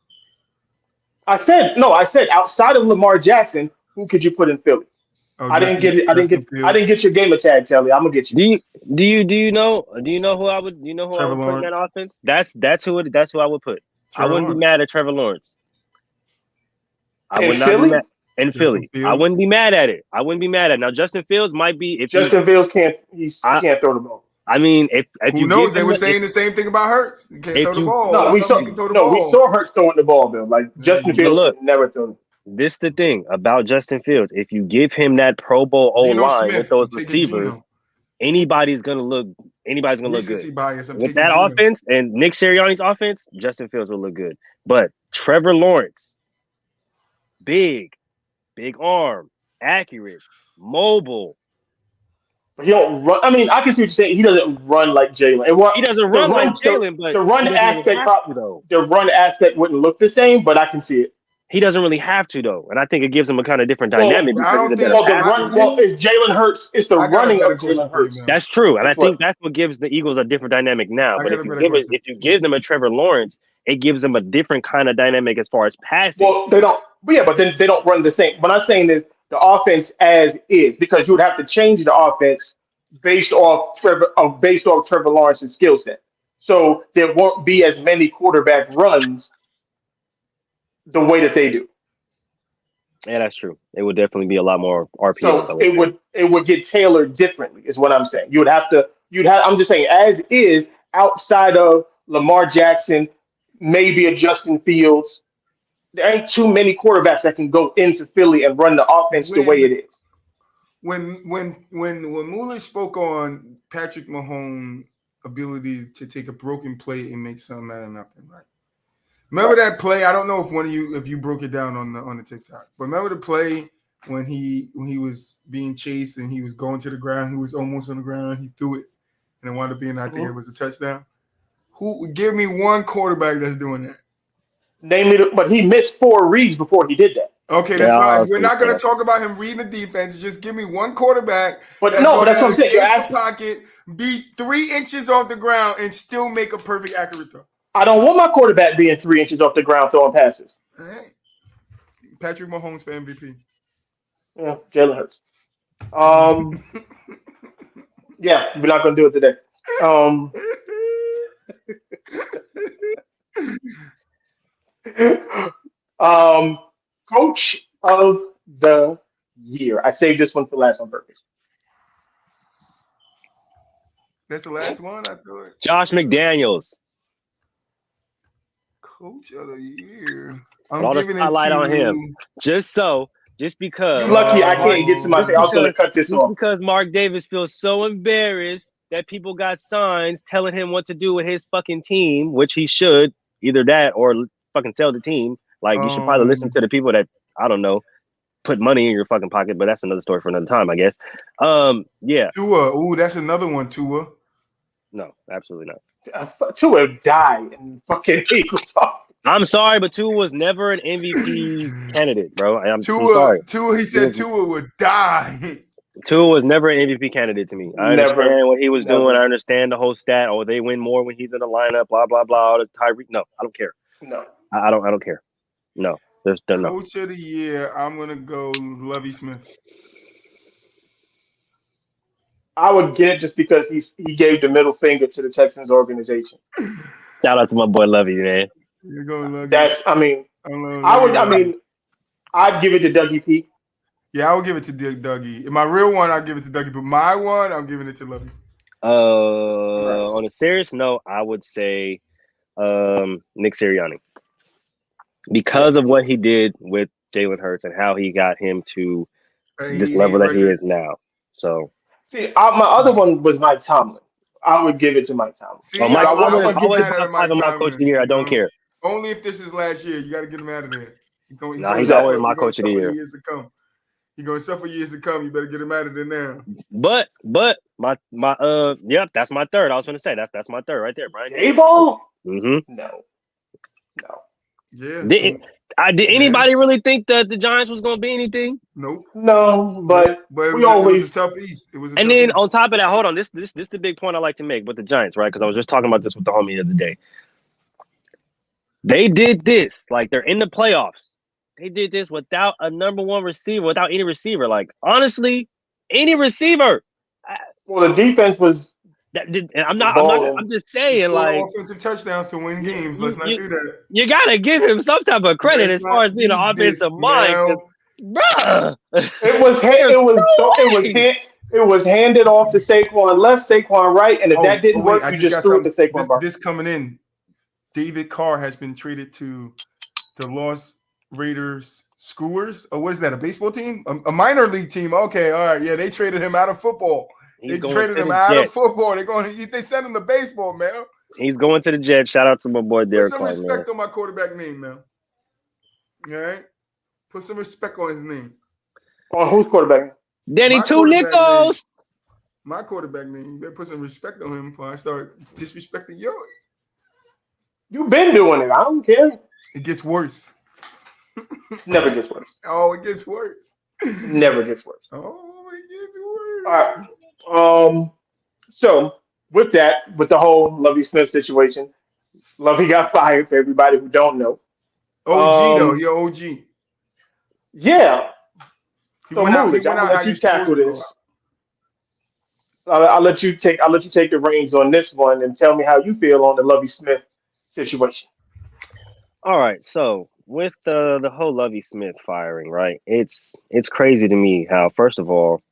[SPEAKER 2] I said outside of Lamar Jackson, who could you put in Philly? Oh, I didn't get your gamer tag, Telly. I'm gonna get you.
[SPEAKER 3] Do you know who I would put in that offense? That's who I would put. I wouldn't be mad at Trevor Lawrence. I would not be mad in Philly. I wouldn't be mad at it. Now Justin Fields might be if
[SPEAKER 2] Fields can't throw the ball.
[SPEAKER 3] I mean, if
[SPEAKER 1] who knows? They were saying the same thing about Hurts. He can't throw the ball.
[SPEAKER 2] No, we saw Hurts throwing the ball, Bill. Like Justin Fields never threw it.
[SPEAKER 3] This is the thing about Justin Fields. If you give him that Pro Bowl O-line with those receivers, anybody's gonna look good. With that offense and Nick Sirianni's offense, Justin Fields will look good. But Trevor Lawrence, big arm, accurate, mobile.
[SPEAKER 2] He don't run. I mean, I can see what you're saying. He doesn't run like Jalen.
[SPEAKER 3] He doesn't run like Jalen, but
[SPEAKER 2] the run aspect wouldn't look the same. But I can see it.
[SPEAKER 3] He doesn't really have to though, and I think it gives him a kind of different dynamic
[SPEAKER 1] I
[SPEAKER 3] because
[SPEAKER 1] don't
[SPEAKER 3] he's a better
[SPEAKER 1] think-
[SPEAKER 2] Well, the
[SPEAKER 3] passer.
[SPEAKER 2] run. Well, it's Jalen Hurts. It's the
[SPEAKER 1] I got a
[SPEAKER 2] running
[SPEAKER 1] better
[SPEAKER 2] of
[SPEAKER 1] question
[SPEAKER 2] Jalen
[SPEAKER 1] for you
[SPEAKER 2] Hurts.
[SPEAKER 1] now.
[SPEAKER 3] That's true, and I
[SPEAKER 2] That's
[SPEAKER 3] think
[SPEAKER 2] what-
[SPEAKER 3] that's what gives the Eagles a different dynamic now.
[SPEAKER 1] I
[SPEAKER 3] But
[SPEAKER 1] got
[SPEAKER 3] if
[SPEAKER 1] a
[SPEAKER 3] you
[SPEAKER 1] better
[SPEAKER 3] give it,
[SPEAKER 1] question.
[SPEAKER 3] if you give them a Trevor Lawrence, it gives them a different kind of dynamic as far as passing.
[SPEAKER 2] Well, they don't. Yeah, but then they don't run the same. What I'm saying is the offense as is, because you would have to change the offense based off Trevor Lawrence's skill set. So there won't be as many quarterback runs the way that they do.
[SPEAKER 3] Yeah, that's true. It would definitely be a lot more RPOs. I
[SPEAKER 2] So
[SPEAKER 3] would say.
[SPEAKER 2] it would get tailored differently, is what I'm saying. I'm just saying as is, outside of Lamar Jackson, maybe a Justin Fields, there ain't too many quarterbacks that can go into Philly and run the offense the way it is.
[SPEAKER 1] When Mooley spoke on Patrick Mahomes' ability to take a broken play and make something out of nothing, right? Remember that play? I don't know if you broke it down on the TikTok, but remember the play when he was being chased and he was going to the ground, he was almost on the ground, he threw it, and it wound up being, I think it was a touchdown. Give me one quarterback that's doing that?
[SPEAKER 2] Name it, but he missed 4 reads before he did that.
[SPEAKER 1] Okay, that's fine. We're not going to talk about him reading the defense. Just give me one quarterback
[SPEAKER 2] that's what I'm saying. You're
[SPEAKER 1] escape the pocket, be 3 inches off the ground, and still make a perfect accurate throw.
[SPEAKER 2] I don't want my quarterback being 3 inches off the ground throwing passes.
[SPEAKER 1] All right. Patrick Mahomes for MVP.
[SPEAKER 2] Yeah, Jalen Hurts. Yeah, we're not going to do it today. Coach of the year. I saved this one for last on purpose.
[SPEAKER 1] That's the last one, I thought.
[SPEAKER 3] Josh McDaniels.
[SPEAKER 1] Coach of the year.
[SPEAKER 3] I'm giving it on him. Just because.
[SPEAKER 2] You're lucky I can't get to my thing. I was going to cut this off.
[SPEAKER 3] Just because Mark Davis feels so embarrassed that people got signs telling him what to do with his fucking team, which he should, either that or fucking sell the team. Like, you should probably listen to the people that, I don't know, put money in your fucking pocket, but that's another story for another time, I guess. Yeah.
[SPEAKER 1] Tua. Ooh, that's another one, Tua.
[SPEAKER 3] No, absolutely not.
[SPEAKER 2] Tua died in fucking Eagles.
[SPEAKER 3] I'm sorry, but Tua was never an MVP candidate, bro. I'm
[SPEAKER 1] sorry. Tua, he said Tua would die.
[SPEAKER 3] Tua was never an MVP candidate to me. I understand what he was doing. I understand the whole stat. Oh, they win more when he's in the lineup. Blah blah blah. All the Tyreek. No, I don't care.
[SPEAKER 2] No,
[SPEAKER 3] I don't care. No, there's no.
[SPEAKER 1] Coach of the year. I'm gonna go Lovie Smith.
[SPEAKER 2] I would get it just because he gave the middle finger to the Texans organization.
[SPEAKER 3] Shout out to my boy Lovie, man.
[SPEAKER 1] You're going Lovie.
[SPEAKER 2] I'd give it to Dougie P.
[SPEAKER 1] Yeah, I would give it to Dougie. My real one, I'll give it to Dougie, but my one, I'm giving it to Lovie.
[SPEAKER 3] On a serious note, I would say Nick Sirianni. Because of what he did with Jalen Hurts and how he got him to this level that he is now. So,
[SPEAKER 2] see, my other one was Mike Tomlin. I would give it to Mike Tomlin.
[SPEAKER 1] See,
[SPEAKER 3] Mike Tomlin is always my coach of the year. I don't care.
[SPEAKER 1] Only if this is last year. You got to get him out of there.
[SPEAKER 3] He's always my coach of the year.
[SPEAKER 1] Years to come. He's going to suffer years to come. You better get him out of there now.
[SPEAKER 3] But that's my third. I was going to say that's my third right there, Brian.
[SPEAKER 2] Daboll?
[SPEAKER 3] Mm-hmm.
[SPEAKER 2] No.
[SPEAKER 1] Yeah.
[SPEAKER 3] Did anybody really think that the Giants was going to be anything?
[SPEAKER 1] Nope.
[SPEAKER 2] No, but
[SPEAKER 1] it was a tough East.
[SPEAKER 3] On top of that, hold on. This is the big point I like to make with the Giants, right? Because I was just talking about this with the homie the other day. They did this. Like, they're in the playoffs. They did this without a number one receiver, without any receiver. Like, honestly, any receiver.
[SPEAKER 2] Well, the defense was.
[SPEAKER 1] I'm
[SPEAKER 3] just saying, like,
[SPEAKER 1] offensive touchdowns to win games. Let's not do that.
[SPEAKER 3] You gotta give him some type of credit as far as being an offensive mind, bruh.
[SPEAKER 2] It was handed off to Saquon left, Saquon right, and if that didn't work, you just threw it to Saquon.
[SPEAKER 1] This coming in, David Carr has been traded to the Las Raiders Screwers. Oh, what is that? A baseball team? A minor league team? Okay, all right. Yeah, they traded him out of football. They traded him out of football. They sent him to baseball, man.
[SPEAKER 3] He's going to the Jets. Shout out to my boy Derek
[SPEAKER 1] Carr. Put some respect on my quarterback name, man. All right? Put some respect on his name.
[SPEAKER 2] On whose quarterback?
[SPEAKER 3] Danny Two Nichols.
[SPEAKER 1] My quarterback name. You better put some respect on him before I start disrespecting yours.
[SPEAKER 2] You've been doing it. I don't care.
[SPEAKER 1] It gets worse.
[SPEAKER 2] Never gets worse.
[SPEAKER 1] Oh, it gets worse.
[SPEAKER 2] Never gets worse.
[SPEAKER 1] Oh, it gets
[SPEAKER 2] All
[SPEAKER 1] worse.
[SPEAKER 2] right. So with that, with the whole Lovey Smith situation, Lovey got fired. For everybody who don't know,
[SPEAKER 1] OG though, he OG.
[SPEAKER 2] yeah.
[SPEAKER 1] He
[SPEAKER 2] So
[SPEAKER 1] went out. He
[SPEAKER 2] Moolage, I'm
[SPEAKER 1] went
[SPEAKER 2] gonna
[SPEAKER 1] out how
[SPEAKER 2] let you
[SPEAKER 1] you supposed
[SPEAKER 2] tackle
[SPEAKER 1] to go out.
[SPEAKER 2] this. I'll let you take. I'll let you take the reins on this one and tell me how you feel on the Lovey Smith situation.
[SPEAKER 3] All right, so with the whole Lovey Smith firing, right? It's crazy to me how, first of all,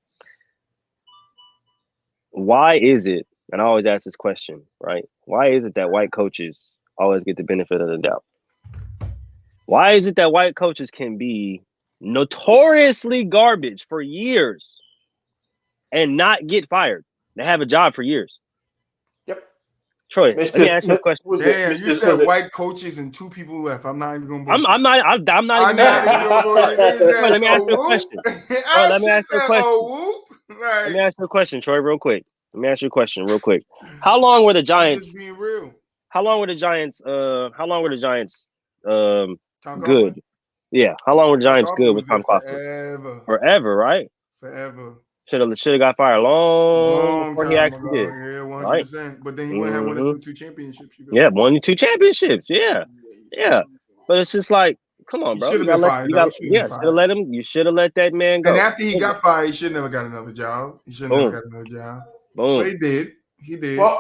[SPEAKER 3] why is it? And I always ask this question, right? Why is it that white coaches always get the benefit of the doubt? Why is it that white coaches can be notoriously garbage for years and not get fired? They have a job for years.
[SPEAKER 2] Yep.
[SPEAKER 3] Troy, let me ask you a question.
[SPEAKER 2] Was it,
[SPEAKER 1] Damn, you
[SPEAKER 2] was
[SPEAKER 1] said
[SPEAKER 2] it,
[SPEAKER 1] white coaches and 2 people left. I'm not even gonna
[SPEAKER 3] I'm
[SPEAKER 1] bullshit.
[SPEAKER 3] I'm not even
[SPEAKER 1] I'm not
[SPEAKER 3] mad.
[SPEAKER 1] even gonna bullshit. They
[SPEAKER 3] Troy,
[SPEAKER 1] said,
[SPEAKER 3] let me ask you a
[SPEAKER 1] whoop.
[SPEAKER 3] question.
[SPEAKER 1] I
[SPEAKER 3] Let me
[SPEAKER 1] shit
[SPEAKER 3] ask you a
[SPEAKER 1] said,
[SPEAKER 3] question.
[SPEAKER 1] whoop.
[SPEAKER 3] Let me
[SPEAKER 1] Like,
[SPEAKER 3] ask you a question, Troy, real quick. Let me ask you a question real quick. How long were the
[SPEAKER 1] I'm
[SPEAKER 3] Giants?
[SPEAKER 1] just being real.
[SPEAKER 3] How long were the Giants? How long were the Giants?
[SPEAKER 1] Tom Coughlin?
[SPEAKER 3] Good. Yeah. How long were the
[SPEAKER 1] Tom
[SPEAKER 3] Giants
[SPEAKER 1] Coughlin
[SPEAKER 3] good
[SPEAKER 1] was
[SPEAKER 3] with
[SPEAKER 1] there
[SPEAKER 3] Tom Coughlin?
[SPEAKER 1] forever.
[SPEAKER 3] Forever, right?
[SPEAKER 1] Forever.
[SPEAKER 3] Should have got fired long
[SPEAKER 1] Long
[SPEAKER 3] before he
[SPEAKER 1] time
[SPEAKER 3] actually
[SPEAKER 1] ago.
[SPEAKER 3] did.
[SPEAKER 1] Yeah,
[SPEAKER 3] Right?
[SPEAKER 1] 100%. But then he wouldn't have won us
[SPEAKER 3] Mm-hmm.
[SPEAKER 1] them 2 championships. You
[SPEAKER 3] Yeah, 1 2 championships. Yeah. Yeah. But it's just like, come on,
[SPEAKER 1] He
[SPEAKER 3] bro.
[SPEAKER 1] should
[SPEAKER 3] You
[SPEAKER 1] have
[SPEAKER 3] gotta
[SPEAKER 1] been
[SPEAKER 3] let
[SPEAKER 1] fired, though. Should have been fired.
[SPEAKER 3] let him. You should have let that man
[SPEAKER 1] And
[SPEAKER 3] go.
[SPEAKER 1] after he got fired, he should never got another job. He should never
[SPEAKER 3] Boom.
[SPEAKER 1] got another job. But
[SPEAKER 3] Boom.
[SPEAKER 1] he did. He did.
[SPEAKER 2] well,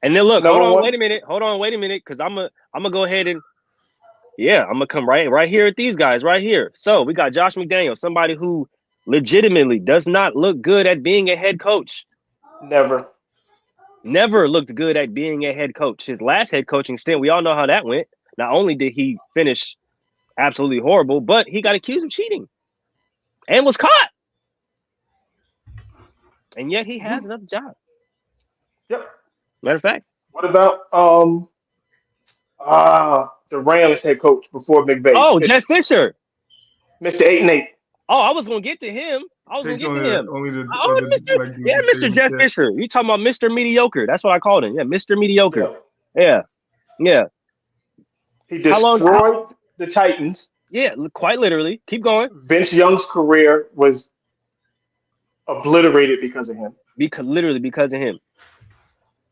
[SPEAKER 3] And then look,
[SPEAKER 2] Number
[SPEAKER 3] hold on,
[SPEAKER 2] one.
[SPEAKER 3] wait a minute, because I'm gonna go ahead and I'm gonna come right here at these guys right here. So we got Josh McDaniels, somebody who legitimately does not look good at being a head coach.
[SPEAKER 2] Never.
[SPEAKER 3] Never looked good at being a head coach. His last head coaching stint, we all know how that went. Not only did he finish absolutely horrible, but he got accused of cheating and was caught. And yet he has another job.
[SPEAKER 2] Yep.
[SPEAKER 3] Matter of fact.
[SPEAKER 2] What about the Rams head coach before McVay?
[SPEAKER 3] Oh, Jeff Fisher.
[SPEAKER 2] Mr. 8-8.
[SPEAKER 3] Oh, I was gonna get to him.
[SPEAKER 1] Takes only the
[SPEAKER 3] Oh,
[SPEAKER 1] other like dudes to stay
[SPEAKER 3] Mr.
[SPEAKER 1] in
[SPEAKER 3] Jeff
[SPEAKER 1] check.
[SPEAKER 3] Fisher. You talking about Mr. Mediocre? That's what I called him. Yeah, Mr. Mediocre.
[SPEAKER 2] Yeah.
[SPEAKER 3] Yeah.
[SPEAKER 2] He destroyed the Titans.
[SPEAKER 3] Yeah, quite literally. Keep going.
[SPEAKER 2] Vince Young's career was obliterated because of him.
[SPEAKER 3] Because of him.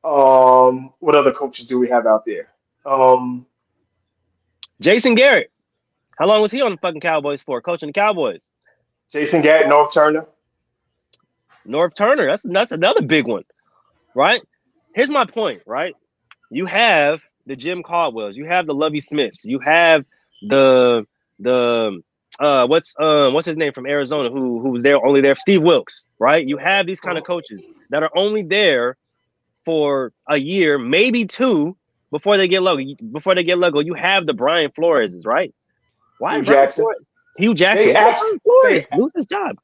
[SPEAKER 2] What other coaches do we have out there?
[SPEAKER 3] Jason Garrett. How long was he on the fucking Cowboys for? Coaching the Cowboys.
[SPEAKER 2] Jason Garrett, North Turner.
[SPEAKER 3] That's another big one, right? Here's my point, right? You have the Jim Caldwells, you have the Lovey Smiths, you have the what's his name from Arizona who was there only there, Steve Wilkes, right? You have these kind of coaches that are only there for a year, maybe 2, before they get logo. You have the Brian Flores's, right? Why Hugh Jackson? Flores lose his job.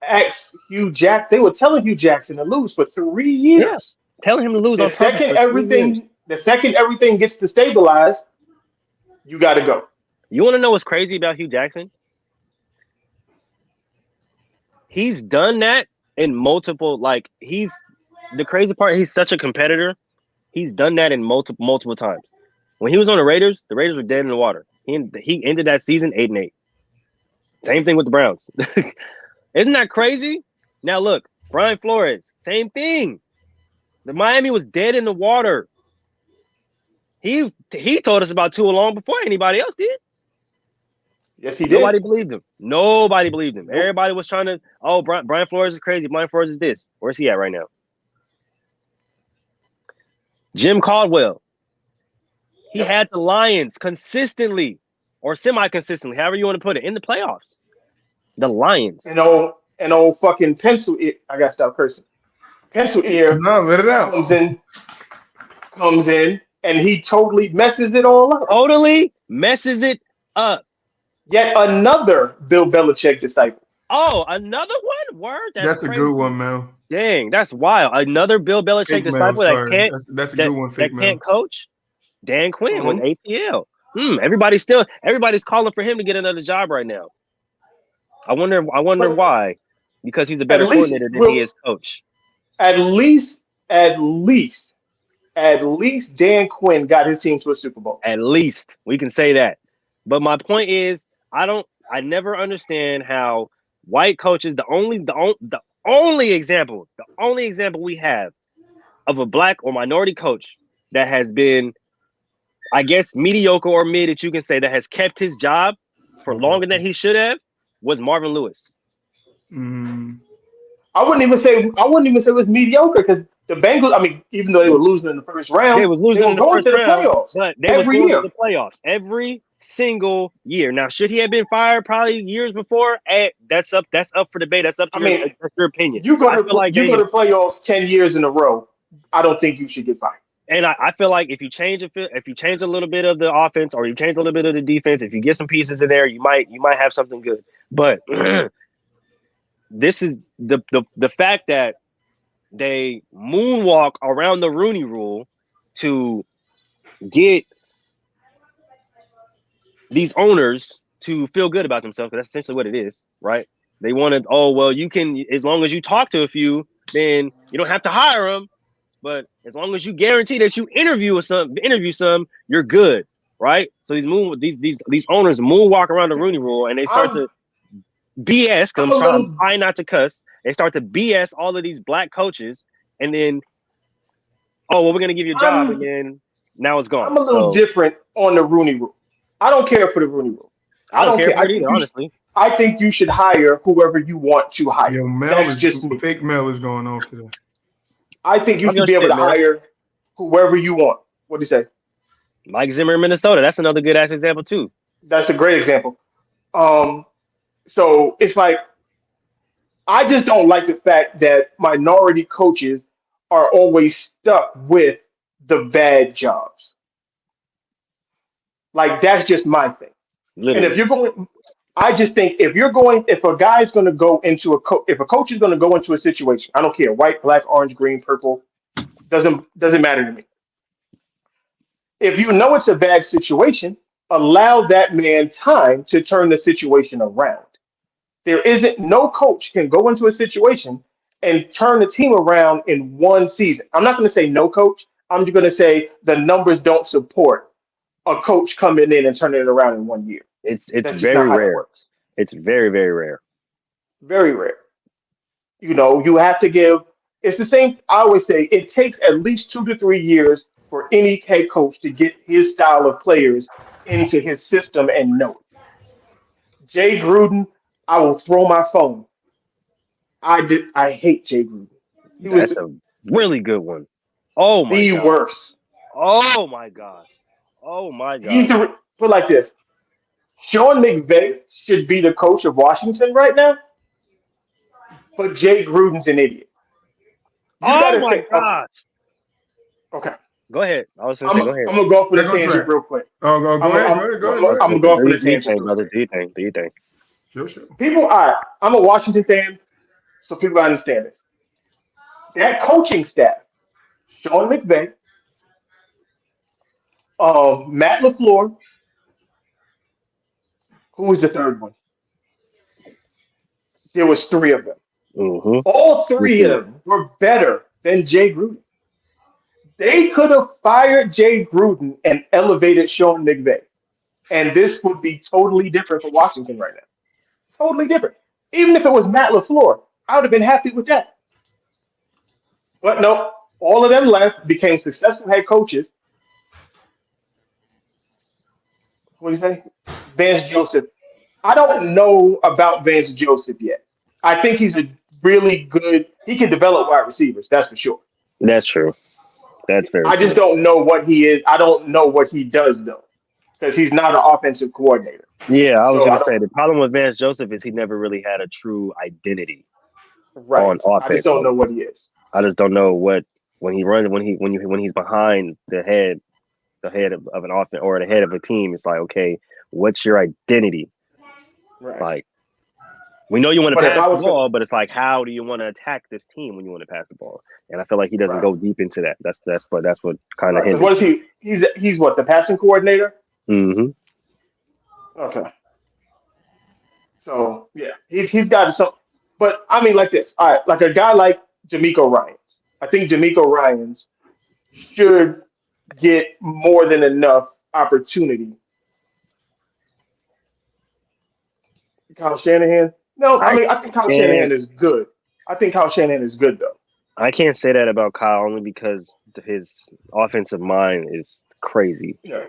[SPEAKER 2] Hugh Jackson. They were telling Hugh Jackson to lose for 3 years.
[SPEAKER 3] Yeah, telling him to lose on purpose for 3 years.
[SPEAKER 2] The second everything gets to stabilize, you got to go.
[SPEAKER 3] You want to know what's crazy about Hugh Jackson? He's done that in multiple. Like the crazy part. He's such a competitor. He's done that in multiple times. When he was on the Raiders were dead in the water. He ended that season 8-8. Same thing with the Browns. Isn't that crazy? Now look, Brian Flores, same thing. The Miami was dead in the water. He told us about Tua long before anybody else did.
[SPEAKER 2] Yes, he did.
[SPEAKER 3] Nobody believed him. Nope. Everybody was trying to, Brian Flores is crazy. Brian Flores is this. Where's he at right now? Jim Caldwell. He had the Lions consistently or semi-consistently, however you want to put it, in the playoffs. The Lions.
[SPEAKER 2] An old fucking pencil ear. I got to stop cursing. Pencil ear.
[SPEAKER 1] No, let it out.
[SPEAKER 2] Comes in, and he totally messes it all up.
[SPEAKER 3] Totally messes it up.
[SPEAKER 2] Yet another Bill Belichick disciple.
[SPEAKER 3] Oh, another one? Word?
[SPEAKER 1] That's a good one, Mel.
[SPEAKER 3] Dang, that's wild. Another Bill Belichick disciple that can't.
[SPEAKER 1] That's a good one.
[SPEAKER 3] That can't coach. Dan Quinn with ATL. Everybody's calling for him to get another job right now. I wonder why. Because he's a better coordinator than he is coach.
[SPEAKER 2] At least Dan Quinn got his team to a Super Bowl.
[SPEAKER 3] At least we can say that. But my point is, I never understand how white coaches, the only example we have of a black or minority coach that has been, I guess, mediocre or mid, that you can say, that has kept his job for longer than he should have, was Marvin Lewis.
[SPEAKER 2] I wouldn't even say it was mediocre because the Bengals. I mean, even though they were losing in the first round,
[SPEAKER 3] They was losing
[SPEAKER 2] they were
[SPEAKER 3] in the
[SPEAKER 2] going
[SPEAKER 3] first
[SPEAKER 2] to the
[SPEAKER 3] round,
[SPEAKER 2] playoffs
[SPEAKER 3] but they was
[SPEAKER 2] every
[SPEAKER 3] going
[SPEAKER 2] year.
[SPEAKER 3] to the playoffs every single year. Now, should he have been fired probably years before? That's up for debate. That's up to your opinion.
[SPEAKER 2] You go
[SPEAKER 3] I
[SPEAKER 2] to
[SPEAKER 3] feel like
[SPEAKER 2] go to playoffs 10 years in a row. I don't think you should get fired.
[SPEAKER 3] And I feel like if you change a little bit of the offense, or you change a little bit of the defense, if you get some pieces in there, you might have something good. But this is the fact that they moonwalk around the Rooney Rule to get these owners to feel good about themselves, because that's essentially what it is, right? They wanted, you can, as long as you talk to a few, then you don't have to hire them. But as long as you guarantee that you interview some, you're good, right? So these owners moonwalk around the Rooney Rule, and they start to BS. Because I'm trying not to cuss. They start to BS all of these black coaches, and then, we're gonna give you a job, and then now it's gone.
[SPEAKER 2] I'm a little different on the Rooney Rule. I don't care for the Rooney Rule.
[SPEAKER 3] I don't care for it either, honestly.
[SPEAKER 2] I think you should hire whoever you want to hire.
[SPEAKER 1] Yo,
[SPEAKER 2] That's just me.
[SPEAKER 1] Fake Mel is going off today.
[SPEAKER 2] I think you should be able to hire whoever you want. What do you say?
[SPEAKER 3] Mike Zimmer in Minnesota. That's another good ass example too.
[SPEAKER 2] That's a great example. So it's like, I just don't like the fact that minority coaches are always stuck with the bad jobs. Like, that's just my thing. Literally. And if you're going, I just think if a guy's going to go into if a coach is going to go into a situation, I don't care, white, black, orange, green, purple, doesn't matter to me. If you know it's a bad situation, allow that man time to turn the situation around. No coach can go into a situation and turn the team around in one season. I'm not going to say no coach. I'm just going to say the numbers don't support a coach coming in and turning it around in 1 year.
[SPEAKER 3] It's very rare. It's very, very rare.
[SPEAKER 2] Very rare. You have to give. It's the same. I always say it takes at least 2 to 3 years for any head coach to get his style of players into his system and know it. Jay Gruden, I will throw my phone. I hate Jay Gruden.
[SPEAKER 3] That's a really good one. Oh my
[SPEAKER 2] God. The worst.
[SPEAKER 3] Oh my gosh. Oh my God.
[SPEAKER 2] Put like this. Sean McVay should be the coach of Washington right now, but Jay Gruden's an idiot.
[SPEAKER 3] Oh my gosh.
[SPEAKER 2] Okay.
[SPEAKER 3] Go ahead. I was going to say, go ahead.
[SPEAKER 2] I'm going to go for the tangent real quick.
[SPEAKER 1] Oh, go ahead.
[SPEAKER 2] I'm going to go for the tangent.
[SPEAKER 3] Brother, do you think?
[SPEAKER 1] Sure.
[SPEAKER 2] People, all right, I'm a Washington fan, so people understand this. That coaching staff, Sean McVay, Matt LaFleur, who was the third one? There was 3 of them.
[SPEAKER 3] Mm-hmm.
[SPEAKER 2] All 3 of them were better than Jay Gruden. They could have fired Jay Gruden and elevated Sean McVay. And this would be totally different for Washington right now. Totally different. Even if it was Matt LaFleur, I would have been happy with that. But no, all of them left, became successful head coaches. What do you say? Vance Joseph. I don't know about Vance Joseph yet. I think he's a really good, he can develop wide receivers, that's for sure.
[SPEAKER 3] That's true. That's very
[SPEAKER 2] I just don't know what he is. I don't know what he does, though, because he's not an offensive coordinator.
[SPEAKER 3] Yeah, I was going to say, the problem with Vance Joseph is he never really had a true identity on offense.
[SPEAKER 2] I just don't know what he is.
[SPEAKER 3] I just don't know what, when he's behind the head of an offense or the head of a team, it's like, okay, what's your identity?
[SPEAKER 2] Right.
[SPEAKER 3] Like, we know you want to pass the ball, but it's like, how do you want to attack this team when you want to pass the ball? And I feel like he doesn't go deep into that. That's what kind of hinders.
[SPEAKER 2] What is he? He's what, the passing coordinator?
[SPEAKER 3] Mm-hmm.
[SPEAKER 2] Okay. So yeah, he's got some, but I mean, like this. All right, like a guy like D'Amico Ryans. I think D'Amico Ryans should get more than enough opportunity Kyle Shanahan. No, I mean I think Kyle
[SPEAKER 3] Yeah.
[SPEAKER 2] Shanahan is good. I think Kyle Shanahan is good though.
[SPEAKER 3] I can't say that about Kyle only because his offensive mind is crazy.
[SPEAKER 2] Yeah.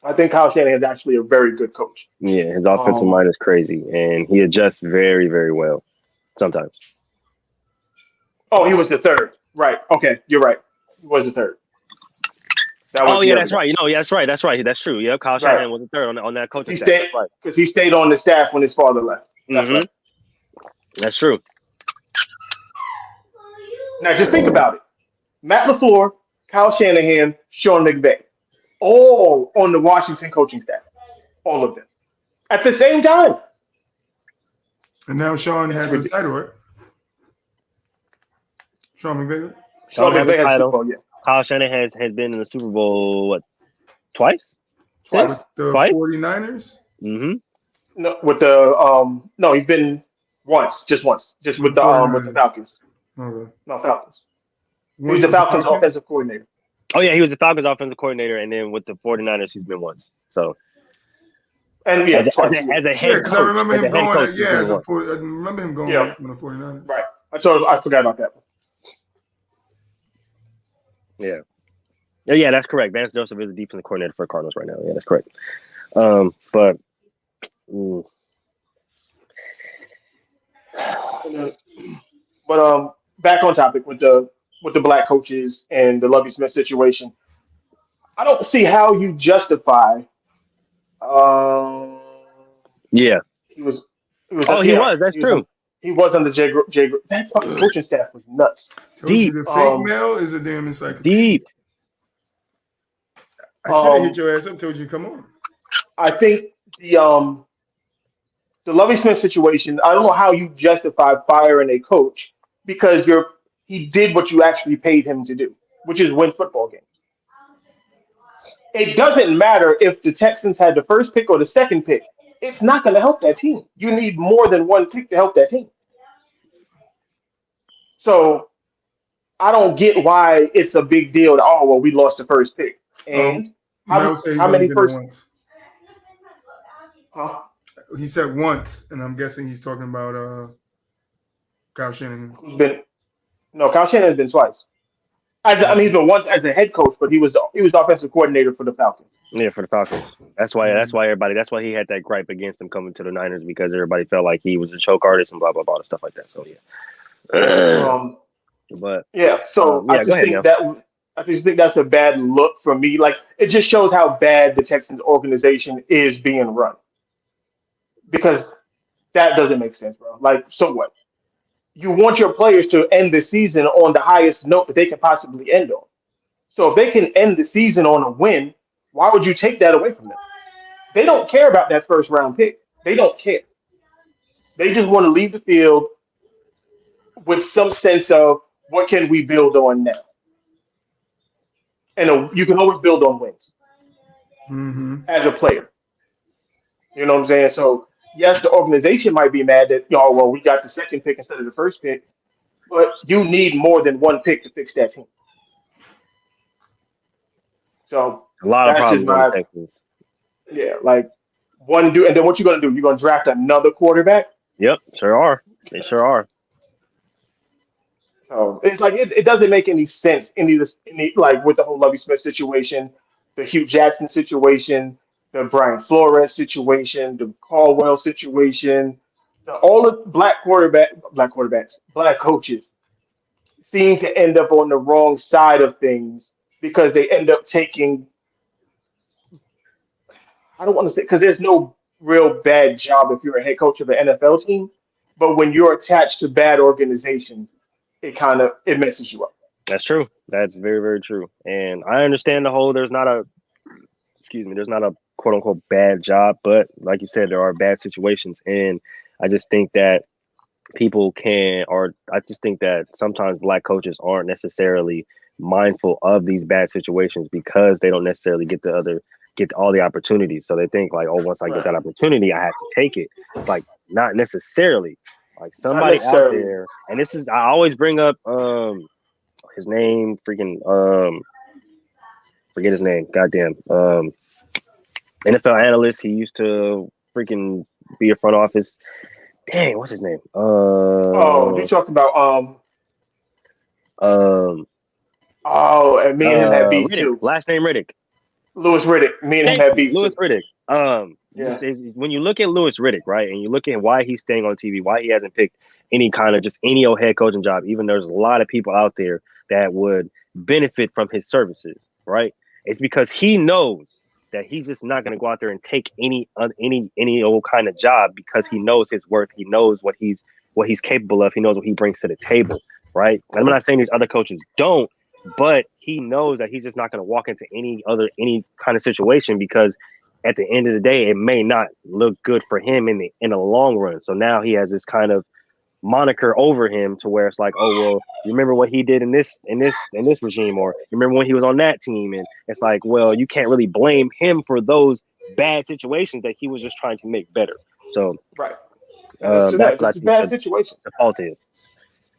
[SPEAKER 2] I think Kyle Shanahan is actually a very good coach.
[SPEAKER 3] Yeah, his offensive mind is crazy, and he adjusts very, very well sometimes.
[SPEAKER 2] Oh, he was the third. Right. Okay, you're right. He was the third. That was
[SPEAKER 3] That's right. That's right. That's right. That's true. Yep, Kyle Shanahan was the third on that coaching staff. That's right.
[SPEAKER 2] Because he stayed on the staff when his father left. That's right.
[SPEAKER 3] That's true.
[SPEAKER 2] Now, just think about it. Matt LaFleur, Kyle Shanahan, Sean McVay, all on the Washington coaching staff. All of them. At the same time.
[SPEAKER 1] And now Sean has a title, right? Sean McVay?
[SPEAKER 3] Sean McVay has a title. Super Bowl, yeah. Kyle Shanahan has been in the Super Bowl, what, twice?
[SPEAKER 1] With the 49ers?
[SPEAKER 3] Mm-hmm.
[SPEAKER 2] No, with the no, he's been once, just once, just with the Falcons.
[SPEAKER 1] Okay.
[SPEAKER 2] No, Falcons. He was the Falcons offensive coordinator.
[SPEAKER 3] Oh yeah, he was the Falcons offensive coordinator, and then with the 49ers, he's been once. So,
[SPEAKER 2] and yeah,
[SPEAKER 1] as a head coach. I remember him going. I remember him going on the 49ers.
[SPEAKER 2] Right. I forgot about that.
[SPEAKER 3] Yeah. Yeah, that's correct. Vance Joseph is the defensive coordinator for the Cardinals right now. Yeah, that's correct. But
[SPEAKER 2] back on topic with the black coaches and the Lovie Smith situation. I don't see how you justify.
[SPEAKER 3] Yeah.
[SPEAKER 2] He was.
[SPEAKER 3] That's true.
[SPEAKER 2] He was on the J. That fucking coaching staff was nuts.
[SPEAKER 1] Deep. The fake mail is a damn encyclopedia.
[SPEAKER 3] Deep.
[SPEAKER 1] I should have hit your ass up. Told you, come on.
[SPEAKER 2] I think the Lovie Smith situation. I don't know how you justify firing a coach because he did what you actually paid him to do, which is win football games. It doesn't matter if the Texans had the first pick or the second pick. It's not going to help that team. You need more than one pick to help that team. So I don't get why it's a big deal. We lost the first pick. And how many first?
[SPEAKER 1] Huh? He said once, and I'm guessing he's talking about Kyle Shanahan.
[SPEAKER 2] Kyle Shanahan has been twice. He's been once as a head coach, but he was offensive coordinator for the Falcons.
[SPEAKER 3] Yeah, for the Falcons. That's why he had that gripe against him coming to the Niners because everybody felt like he was a choke artist and blah blah blah and stuff like that. So yeah. But
[SPEAKER 2] yeah, so I just think that's a bad look for me. Like it just shows how bad the Texans organization is being run. Because that doesn't make sense, bro. Like, so what? You want your players to end the season on the highest note that they can possibly end on. So if they can end the season on a win, why would you take that away from them? They don't care about that first round pick. They don't care. They just want to leave the field with some sense of what can we build on now? And you can always build on wins as a player. You know what I'm saying? So, yes, the organization might be mad that, we got the second pick instead of the first pick, but you need more than one pick to fix that team. So,
[SPEAKER 3] a lot of problems with the Texans.
[SPEAKER 2] Yeah, like one dude, and then what you going to do? You're going to draft another quarterback?
[SPEAKER 3] Yep, sure are. They sure are.
[SPEAKER 2] So it's like it doesn't make any sense. Like with the whole Lovie Smith situation, the Hugh Jackson situation, the Brian Flores situation, the Caldwell situation, all the black coaches seem to end up on the wrong side of things because they end up taking. I don't want to say because there's no real bad job if you're a head coach of an NFL team, but when you're attached to bad organizations, it messes you up.
[SPEAKER 3] That's true. That's very, very true. And I understand there's not a quote unquote bad job, but like you said, there are bad situations. And I just think that I just think that sometimes black coaches aren't necessarily mindful of these bad situations because they don't necessarily get all the opportunities. So they think like, once I get that opportunity, I have to take it. It's like not necessarily. Like somebody out there, and this is I always bring up his name, forget his name, goddamn. NFL analyst, he used to freaking be a front office. Dang, what's his name?
[SPEAKER 2] Oh, you talking about
[SPEAKER 3] Um,
[SPEAKER 2] and me and him had beef
[SPEAKER 3] Riddick.
[SPEAKER 2] too.
[SPEAKER 3] Last name Riddick.
[SPEAKER 2] Lewis Riddick. Me and him
[SPEAKER 3] Thank
[SPEAKER 2] had
[SPEAKER 3] you,
[SPEAKER 2] beef
[SPEAKER 3] Lewis
[SPEAKER 2] too.
[SPEAKER 3] Riddick.
[SPEAKER 2] Yeah.
[SPEAKER 3] When you look at Lewis Riddick, right, and you look at why he's staying on TV, why he hasn't picked any kind of just any old head coaching job, even there's a lot of people out there that would benefit from his services, right? It's because he knows that he's just not going to go out there and take any old kind of job because he knows his worth. He knows what he's capable of. He knows what he brings to the table, right? And I'm not saying these other coaches don't, but he knows that he's just not going to walk into any kind of situation because at the end of the day, it may not look good for him in the long run. So now he has this kind of moniker over him to where it's like, oh well, you remember what he did in this regime, or you remember when he was on that team, and it's like, well, you can't really blame him for those bad situations that he was just trying to make better. So
[SPEAKER 2] Right.
[SPEAKER 3] that's what I
[SPEAKER 2] It's a
[SPEAKER 3] think
[SPEAKER 2] bad situation.
[SPEAKER 3] the fault is.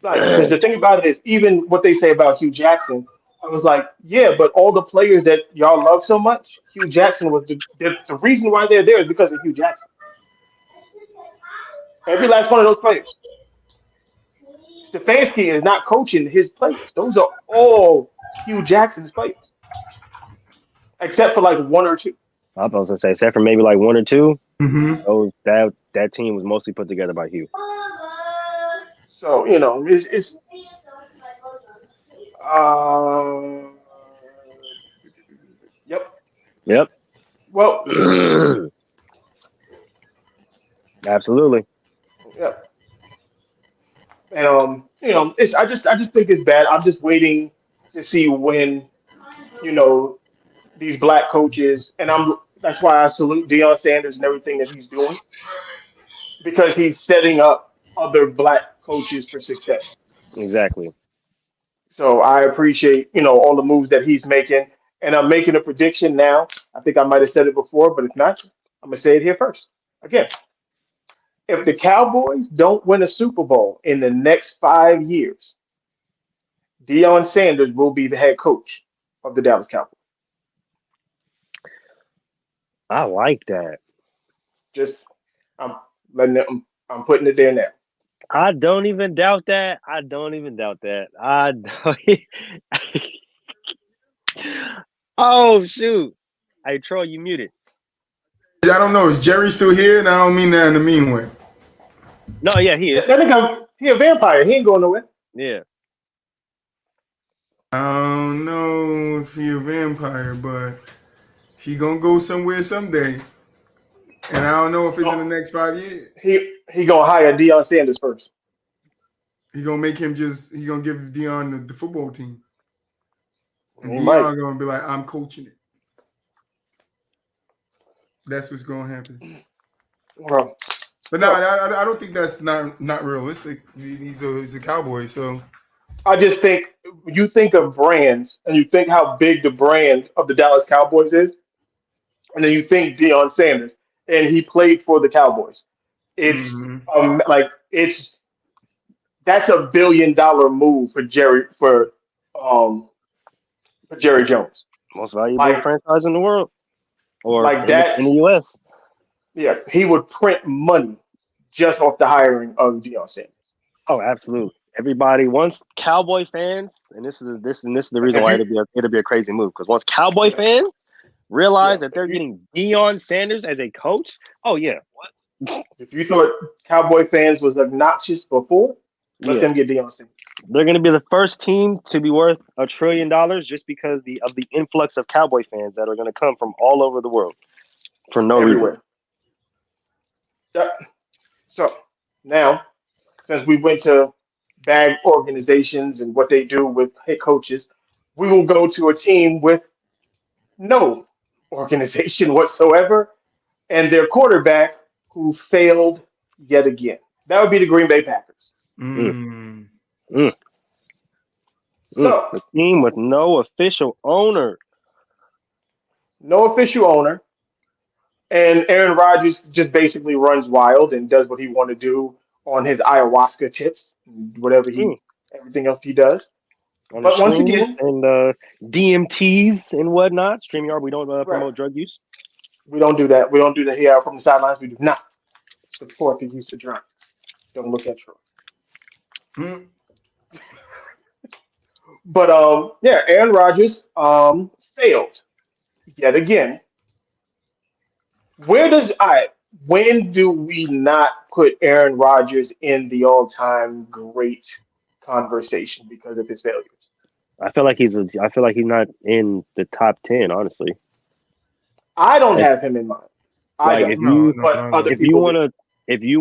[SPEAKER 2] Like, because the thing about it is, even what they say about Hugh Jackson, I was like, yeah, but all the players that y'all love so much, Hugh Jackson was the reason why they're there is because of Hugh Jackson. Every last one of those players. Stefanski is not coaching his players. Those are all Hugh Jackson's players, except for like one or two.
[SPEAKER 3] I was gonna say, except for maybe like one or two,
[SPEAKER 1] Mm-hmm.
[SPEAKER 3] that team was mostly put together by Hugh.
[SPEAKER 2] So it's uh, yep.
[SPEAKER 3] Yep.
[SPEAKER 2] Well,
[SPEAKER 3] Absolutely.
[SPEAKER 2] yep. And it's I just think it's bad. I'm just waiting to see when these black coaches, and that's why I salute Deion Sanders and everything that he's doing because he's setting up other black coaches for success.
[SPEAKER 3] Exactly.
[SPEAKER 2] So I appreciate all the moves that he's making, and I'm making a prediction now. I think I might have said it before, but if not, I'm gonna say it here first. Again, if the Cowboys don't win a Super Bowl in the next 5 years, Deion Sanders will be the head coach of the Dallas Cowboys.
[SPEAKER 3] I like that.
[SPEAKER 2] Just I'm letting them, I'm putting it there now.
[SPEAKER 3] I don't even doubt that. I don't. Oh shoot! Hey Troy, you muted.
[SPEAKER 1] I don't know. Is Jerry still here? And I don't mean that in the mean way.
[SPEAKER 3] No, yeah, he is.
[SPEAKER 2] That nigga, he a vampire. He ain't going nowhere.
[SPEAKER 3] Yeah.
[SPEAKER 1] I don't know if he a vampire, but he gonna go somewhere someday. And I don't know if it's in the next 5 years.
[SPEAKER 2] He gonna hire Deion Sanders first.
[SPEAKER 1] He gonna make him he gonna give Dion the football team. And
[SPEAKER 2] He
[SPEAKER 1] Dion
[SPEAKER 2] might.
[SPEAKER 1] gonna be like, I'm coaching it. That's what's gonna happen.
[SPEAKER 2] Well,
[SPEAKER 1] But no, I don't think that's not realistic. He's a cowboy, so
[SPEAKER 2] I just think you think of brands and you think how big the brand of the Dallas Cowboys is, and then you think Deion Sanders, and he played for the Cowboys. It's like that's a $1 billion move for Jerry Jones.
[SPEAKER 3] Most valuable
[SPEAKER 2] Like
[SPEAKER 3] franchise in the world, or
[SPEAKER 2] like that.
[SPEAKER 3] in the U.S.
[SPEAKER 2] Yeah, he would print money just off the hiring of Deion Sanders.
[SPEAKER 3] Oh, absolutely. Everybody, once Cowboy fans, and this is the reason why it'll be a crazy move, because once Cowboy fans realize that they're getting Deion Sanders as a coach, oh yeah.
[SPEAKER 2] If you thought Cowboy fans was obnoxious before, let them get Deion Sanders.
[SPEAKER 3] They're going to be the first team to be worth $1 trillion just because of the influx of Cowboy fans that are going to come from all over the world for no reason.
[SPEAKER 2] Yeah. So now, since we went to bad organizations and what they do with head coaches, we will go to a team with no organization whatsoever and their quarterback who failed yet again. That would be the Green Bay Packers. So,
[SPEAKER 3] the team with no official owner.
[SPEAKER 2] No official owner. And Aaron Rodgers just basically runs wild and does what he want to do on his ayahuasca tips, everything else he does. But once again,
[SPEAKER 3] and DMTs and whatnot, StreamYard, we don't promote drug use.
[SPEAKER 2] We don't do that. We don't do that here from the sidelines. We do not. The fourth he used to drink. Don't look at Troy.
[SPEAKER 1] Hmm.
[SPEAKER 2] But yeah, Aaron Rodgers failed yet again. Where does I when do we not put Aaron Rodgers in the all-time great conversation because of his failures?
[SPEAKER 3] I feel like he's not in the top 10, honestly.
[SPEAKER 2] I don't
[SPEAKER 3] Like,
[SPEAKER 2] have him in mind. I
[SPEAKER 3] like
[SPEAKER 2] don't.
[SPEAKER 3] if you
[SPEAKER 2] But other
[SPEAKER 3] if you
[SPEAKER 2] people do.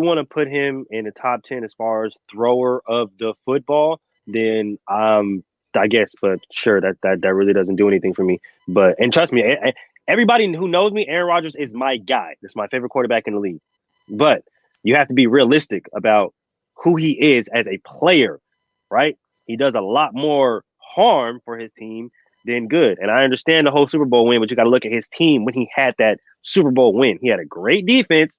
[SPEAKER 3] want to put him in the top 10 as far as thrower of the football, then I guess, but sure, that really doesn't do anything for me. But and trust me, everybody who knows me, Aaron Rodgers is my guy. That's my favorite quarterback in the league. But you have to be realistic about who he is as a player, right? He does a lot more harm for his team than good. And I understand the whole Super Bowl win, but you got to look at his team when he had that Super Bowl win. He had a great defense,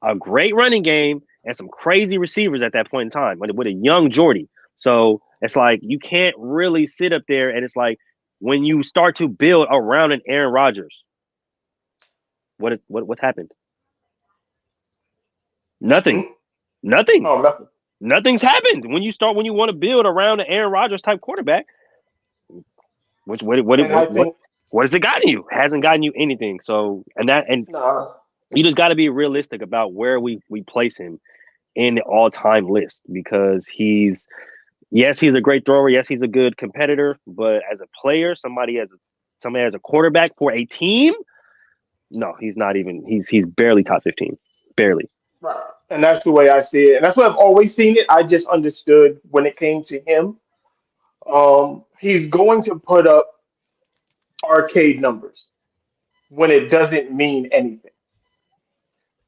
[SPEAKER 3] a great running game, and some crazy receivers at that point in time with a young Jordy. So it's like you can't really sit up there and it's like when you start to build around an Aaron Rodgers, what's happened? Nothing.
[SPEAKER 2] Hmm?
[SPEAKER 3] Nothing.
[SPEAKER 2] Oh, nothing.
[SPEAKER 3] Nothing's happened. When you want to build around an Aaron Rodgers type quarterback, which
[SPEAKER 2] And I think
[SPEAKER 3] what has it gotten you? Hasn't gotten you anything. So and
[SPEAKER 2] nah.
[SPEAKER 3] you just got to be realistic about where we place him in the all-time list because he's a great thrower, yes, he's a good competitor, but as a player, somebody as a quarterback for a team, no, he's not even he's barely top 15. Barely.
[SPEAKER 2] Right. And that's the way I see it. And that's what I've always seen it. I just understood when it came to him. He's going to put up arcade numbers when it doesn't mean anything.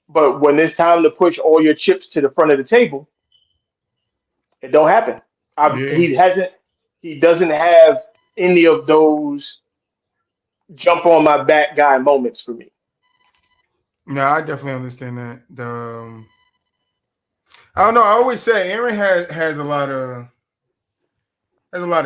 [SPEAKER 2] But when it's time to push all your chips to the front of the table, it don't happen.
[SPEAKER 1] Yeah.
[SPEAKER 2] He doesn't have any of those jump on my back guy moments for me.
[SPEAKER 1] No, I definitely understand that. I don't know. I always say Aaron has a lot of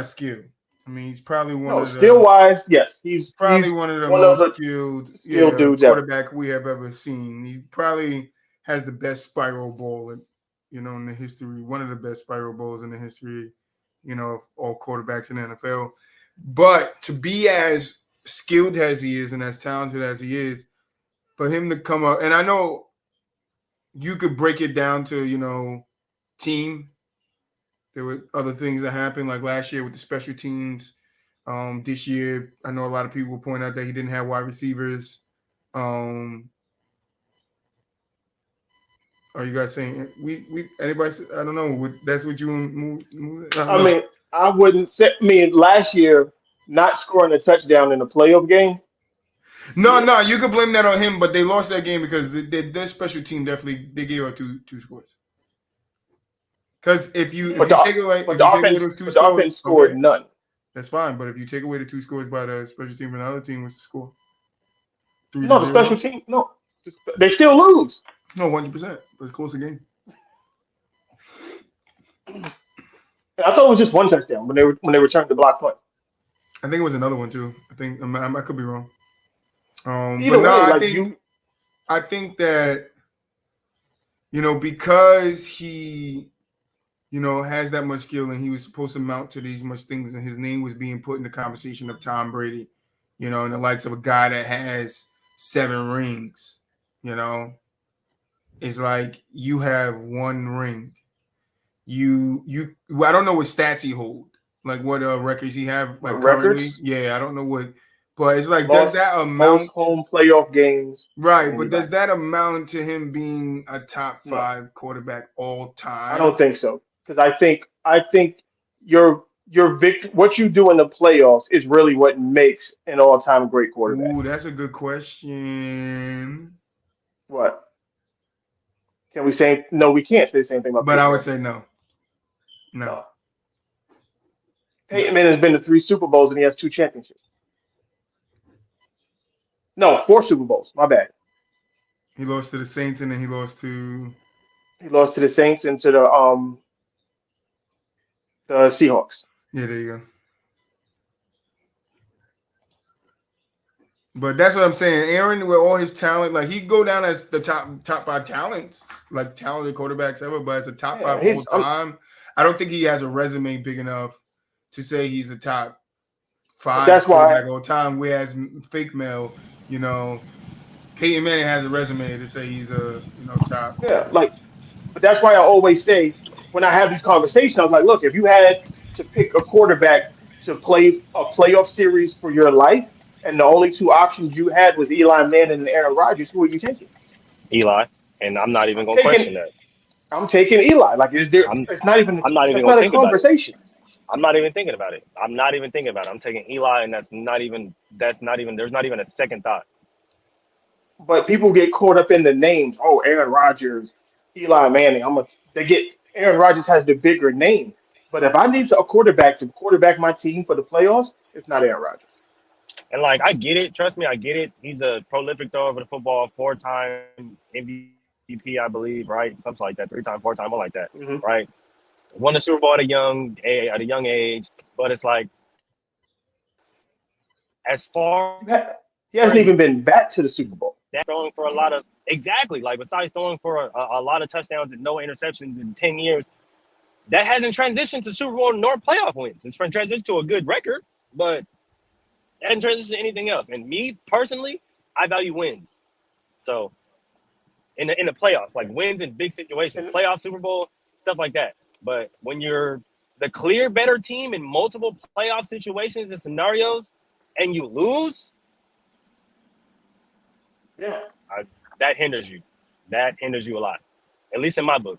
[SPEAKER 1] skill. I mean, he's probably one
[SPEAKER 2] No,
[SPEAKER 1] of
[SPEAKER 2] skill
[SPEAKER 1] the
[SPEAKER 2] wise, yes,
[SPEAKER 1] probably
[SPEAKER 2] he's
[SPEAKER 1] one of the
[SPEAKER 2] one of
[SPEAKER 1] most
[SPEAKER 2] the
[SPEAKER 1] skilled,
[SPEAKER 2] skilled dudes ever.
[SPEAKER 1] quarterback we have ever seen. He probably has the best spiral ball, in the history. One of the best spiral balls in the history, of all quarterbacks in the NFL. But to be as skilled as he is and as talented as he is, for him to come up, and I know you could break it down to, team. There were other things that happened, like last year with the special teams. This year, I know a lot of people point out that he didn't have wide receivers. Are you guys saying we anybody? I don't know. That's what you move. I don't
[SPEAKER 2] I
[SPEAKER 1] know.
[SPEAKER 2] mean, I wouldn't say. I mean, last year not scoring a touchdown in a playoff game.
[SPEAKER 1] No,
[SPEAKER 2] Yeah,
[SPEAKER 1] no, you could blame that on him, but they lost that game because their special team definitely they gave up two scores. Because if you
[SPEAKER 2] but
[SPEAKER 1] take away those two
[SPEAKER 2] the offense
[SPEAKER 1] scores,
[SPEAKER 2] scored
[SPEAKER 1] okay,
[SPEAKER 2] none.
[SPEAKER 1] that's fine. But if you take away the two scores by the special team and the other team, what's the score? Three to
[SPEAKER 2] No, the special
[SPEAKER 1] zero.
[SPEAKER 2] team. No, they still lose.
[SPEAKER 1] No, 100%. But it's a close game.
[SPEAKER 2] I thought it was just one touchdown when they returned the block punt.
[SPEAKER 1] I think it was another one too. I think I could be wrong. But
[SPEAKER 2] Either
[SPEAKER 1] no,
[SPEAKER 2] way,
[SPEAKER 1] I think that because he has that much skill and he was supposed to mount to these much things and his name was being put in the conversation of Tom Brady, and the likes of a guy that has 7 rings, it's like you have 1 ring. I don't know what stats he hold, like what records he have like currently.
[SPEAKER 2] records
[SPEAKER 1] Yeah, I don't know what, but it's like does
[SPEAKER 2] most
[SPEAKER 1] that
[SPEAKER 2] most
[SPEAKER 1] amount
[SPEAKER 2] home playoff games
[SPEAKER 1] right?
[SPEAKER 2] than
[SPEAKER 1] But does
[SPEAKER 2] anybody.
[SPEAKER 1] that amount to him being a top
[SPEAKER 2] No,
[SPEAKER 1] 5 quarterback all
[SPEAKER 2] I
[SPEAKER 1] time?
[SPEAKER 2] don't think so because I think your what you do in the playoffs is really what makes an all-time great quarterback.
[SPEAKER 1] Ooh, that's a good question.
[SPEAKER 2] What can we say? No, we can't say the same thing about
[SPEAKER 1] But I
[SPEAKER 2] Peyton
[SPEAKER 1] would
[SPEAKER 2] Manning.
[SPEAKER 1] say no. No.
[SPEAKER 2] No,
[SPEAKER 1] No.
[SPEAKER 2] Peyton Manning has been to 3 Super Bowls and he has 2 championships. No, 4 Super Bowls. My bad.
[SPEAKER 1] He lost to the Saints and then he lost to
[SPEAKER 2] He lost to the Saints and to the Seahawks.
[SPEAKER 1] yeah, there you go. But that's what I'm saying. Aaron, with all his talent, like he'd go down as the top five talents, like talented quarterbacks ever. But as a top
[SPEAKER 2] Yeah,
[SPEAKER 1] five all time, I don't think he has a resume big enough to say he's a top
[SPEAKER 2] but
[SPEAKER 1] five
[SPEAKER 2] that's why.
[SPEAKER 1] quarterback all time. Whereas fake Mel, you know, Peyton Manning has a resume to say he's a top.
[SPEAKER 2] Yeah, like, but that's why I always say when I have these conversations, I'm like, look, if you had to pick a quarterback to play a playoff series for your life, and the only two options you had was Eli Manning and Aaron Rodgers, who are you taking?
[SPEAKER 3] Eli, and I'm not even
[SPEAKER 2] I'm
[SPEAKER 3] gonna question
[SPEAKER 2] taking
[SPEAKER 3] that.
[SPEAKER 2] I'm taking Eli. Like, is there?
[SPEAKER 3] I'm
[SPEAKER 2] It's not even.
[SPEAKER 3] I'm not even
[SPEAKER 2] That's
[SPEAKER 3] gonna
[SPEAKER 2] not a
[SPEAKER 3] think about it.
[SPEAKER 2] conversation.
[SPEAKER 3] I'm not even thinking about it. I'm not even thinking about it. I'm taking Eli, and that's not even there's not even a second thought.
[SPEAKER 2] But people get caught up in the names. Oh, Aaron Rodgers, Eli Manning. They get Aaron Rodgers has the bigger name. But if I need a quarterback to quarterback my team for the playoffs, it's not Aaron Rodgers.
[SPEAKER 3] And like I get it, trust me, I get it. He's a prolific thrower for the football, 4-time MVP, I believe, right? Something like that, 3-time, 4-time, one like that,
[SPEAKER 2] Hmm.
[SPEAKER 3] right? Won the Super Bowl at a young age, but it's like as far as
[SPEAKER 2] He hasn't even been back to the Super Bowl.
[SPEAKER 3] that throwing for a lot of exactly like besides throwing for a lot of touchdowns and no interceptions in 10 years, that hasn't transitioned to Super Bowl nor playoff wins. It's transitioned to a good record, but it hasn't transitioned to anything else. And me personally, I value wins. So in the playoffs, like wins in big situations,
[SPEAKER 2] And
[SPEAKER 3] playoff, Super Bowl, stuff like that. But when you're the clear better team in multiple playoff situations and scenarios, and you lose,
[SPEAKER 2] yeah,
[SPEAKER 3] that hinders you. That hinders you a lot, at least in my book.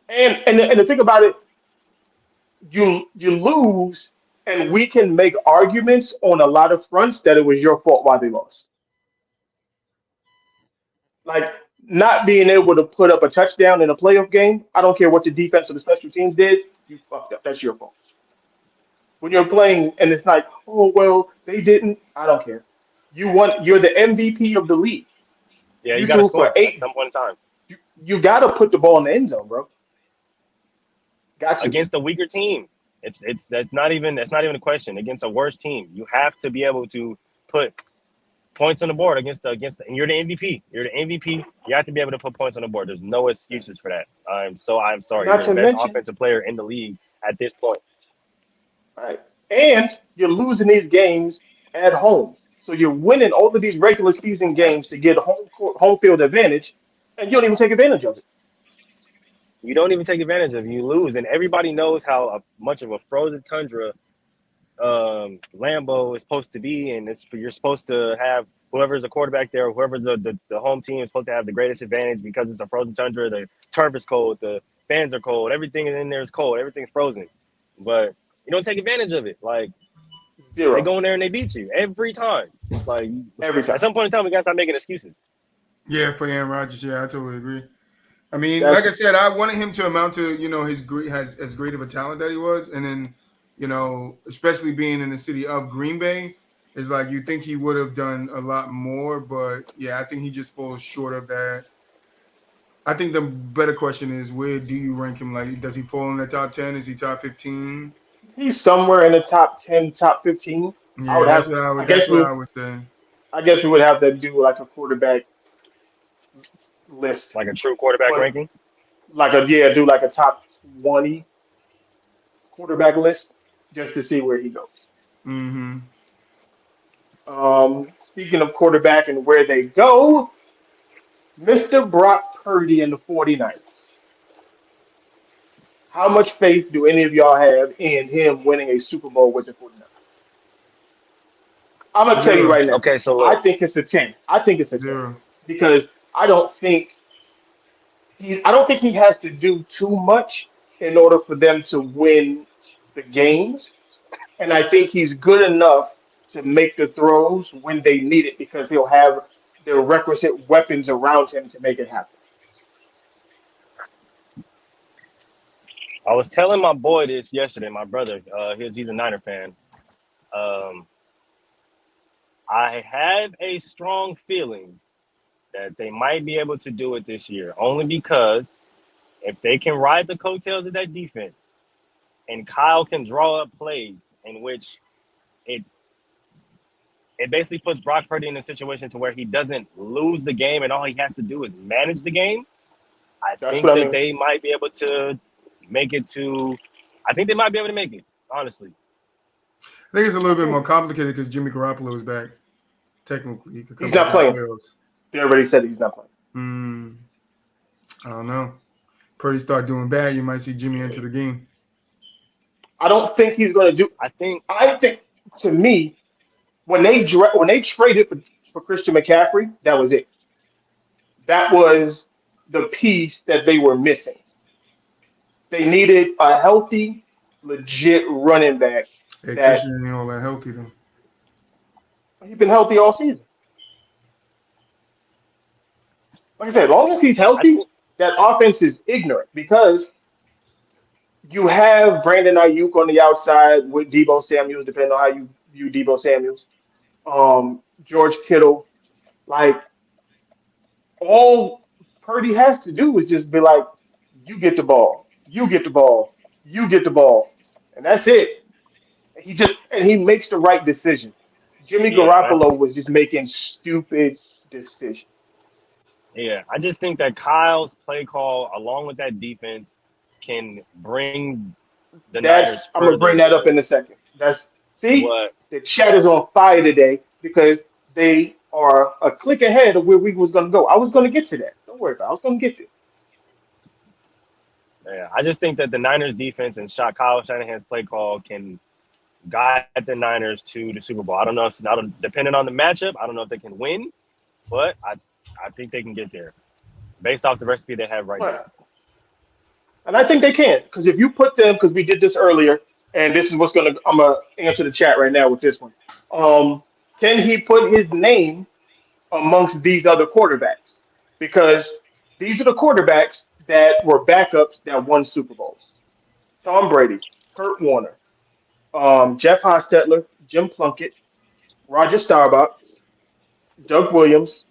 [SPEAKER 2] and the thing about it, you lose, and we can make arguments on a lot of fronts that it was your fault why they lost. Like not being able to put up a touchdown in a playoff game. I don't care what the defense or the special teams did. You fucked up. That's your fault. When you're playing and it's like, oh well, they didn't. I don't care. You won. You're the MVP of the league.
[SPEAKER 3] Yeah, you
[SPEAKER 2] You
[SPEAKER 3] got to
[SPEAKER 2] threw for
[SPEAKER 3] score at
[SPEAKER 2] eight.
[SPEAKER 3] some point in time
[SPEAKER 2] You got to put the ball in the end zone, bro. Got to.
[SPEAKER 3] against a weaker team. It's that's not even a question. Against a worse team, you have to be able to put points on the board and you're the MVP. You're the MVP. You have to be able to put points on the board. There's no excuses for that. I'm sorry.
[SPEAKER 2] Not
[SPEAKER 3] You're the
[SPEAKER 2] to
[SPEAKER 3] best
[SPEAKER 2] mention,
[SPEAKER 3] offensive player in the league at this point.
[SPEAKER 2] right? And you're losing these games at home. So you're winning all of these regular season games to get home field advantage, and you don't even take advantage of it.
[SPEAKER 3] You don't even take advantage of it. You lose, and everybody knows how much of a frozen tundra Lambeau is supposed to be, and you're supposed to have whoever's a quarterback there, or whoever's the home team is supposed to have the greatest advantage because it's a frozen tundra. The turf is cold, the fans are cold, everything in there is cold, everything's frozen, but you don't take advantage of it. Like they
[SPEAKER 2] Zero
[SPEAKER 3] go in there and they beat you every time. It's like
[SPEAKER 2] every
[SPEAKER 3] at
[SPEAKER 2] time.
[SPEAKER 3] some point in time we gotta stop making excuses.
[SPEAKER 1] Yeah, for Aaron Rodgers, yeah, I totally agree. I mean,
[SPEAKER 2] That's
[SPEAKER 1] like I said, I wanted him to amount to his great has as great of a talent that he was, and then especially being in the city of Green Bay, is like you think he would have done a lot more, but yeah, I think he just falls short of that. I think the better question is where do you rank him? Like, does he fall in the top 10? Is he top 15?
[SPEAKER 2] he's somewhere in the top 10, top 15. I
[SPEAKER 1] Yeah,
[SPEAKER 2] would
[SPEAKER 1] that's
[SPEAKER 2] have.
[SPEAKER 1] what I
[SPEAKER 2] I
[SPEAKER 1] would. That's
[SPEAKER 2] guess
[SPEAKER 1] what
[SPEAKER 2] we.
[SPEAKER 1] I would say.
[SPEAKER 2] I guess we would have to do like a quarterback list,
[SPEAKER 3] Like a true quarterback
[SPEAKER 2] but
[SPEAKER 3] ranking.
[SPEAKER 2] like a yeah, do like a top 20 quarterback list just to see where he goes.
[SPEAKER 1] Mm-hmm.
[SPEAKER 2] Speaking of quarterback and where they go, Mr. Brock Purdy and the 49ers. How much faith do any of y'all have in him winning a Super Bowl with the 49ers? I'm gonna tell you
[SPEAKER 1] Zero.
[SPEAKER 2] right now.
[SPEAKER 3] Okay, so
[SPEAKER 2] I
[SPEAKER 3] look,
[SPEAKER 2] think it's a 10. I think it's a 10
[SPEAKER 1] Zero.
[SPEAKER 2] because I don't think he has to do too much in order for them to win the games. And I think he's good enough to make the throws when they need it because he'll have the requisite weapons around him to make it happen.
[SPEAKER 3] I was telling my boy this yesterday. My brother, he's a Niner fan. Um, I have a strong feeling that they might be able to do it this year, only because if they can ride the coattails of that defense and Kyle can draw up plays in which it it basically puts Brock Purdy in a situation to where he doesn't lose the game and all he has to do is manage the game. I think that they might be able to make it to – I think they might be able to make it, honestly.
[SPEAKER 1] I think it's a little bit more complicated because Jimmy Garoppolo is back. Technically, he could come
[SPEAKER 2] he's not
[SPEAKER 1] back
[SPEAKER 2] playing.
[SPEAKER 1] in the playoffs.
[SPEAKER 2] They already said he's not playing.
[SPEAKER 1] I don't know. Purdy start doing bad, you might see Jimmy enter the game.
[SPEAKER 2] I don't think he's going to do. I think to me, when they traded for Christian McCaffrey, that was it. That was the piece that they were missing. They needed a healthy, legit running back.
[SPEAKER 1] Hey, Christian ain't all that healthy though.
[SPEAKER 2] He's been healthy all season. Like I said, as long as he's healthy, that offense is ignorant because you have Brandon Ayuk on the outside with Deebo Samuel, depending on how you view Deebo Samuels. George Kittle. Like, all Purdy has to do is just be like, you get the ball, you get the ball, you get the ball. And that's it. He makes the right decision. Jimmy Garoppolo was just making stupid decisions.
[SPEAKER 3] Yeah, I just think that Kyle's play call, along with that defense, can bring the Niners.
[SPEAKER 2] I'm gonna bring that up in a second. The chat is on fire today because they are a click ahead of where we was gonna go. I was gonna get to that. Don't worry about it. I was gonna get to it.
[SPEAKER 3] Yeah, I just think that the Niners defense and Kyle Shanahan's play call can guide the Niners to the Super Bowl. I don't know if it's not depending on the matchup. I don't know if they can win, but I think they can get there based off the recipe they have right now.
[SPEAKER 2] And I think they can, because if you put them, because we did this earlier, and this is I'm gonna answer the chat right now with this one. Can he put his name amongst these other quarterbacks? Because these are the quarterbacks that were backups that won Super Bowls. Tom Brady, Kurt Warner, Jeff Hostetler, Jim Plunkett, Roger Staubach, Doug Williams,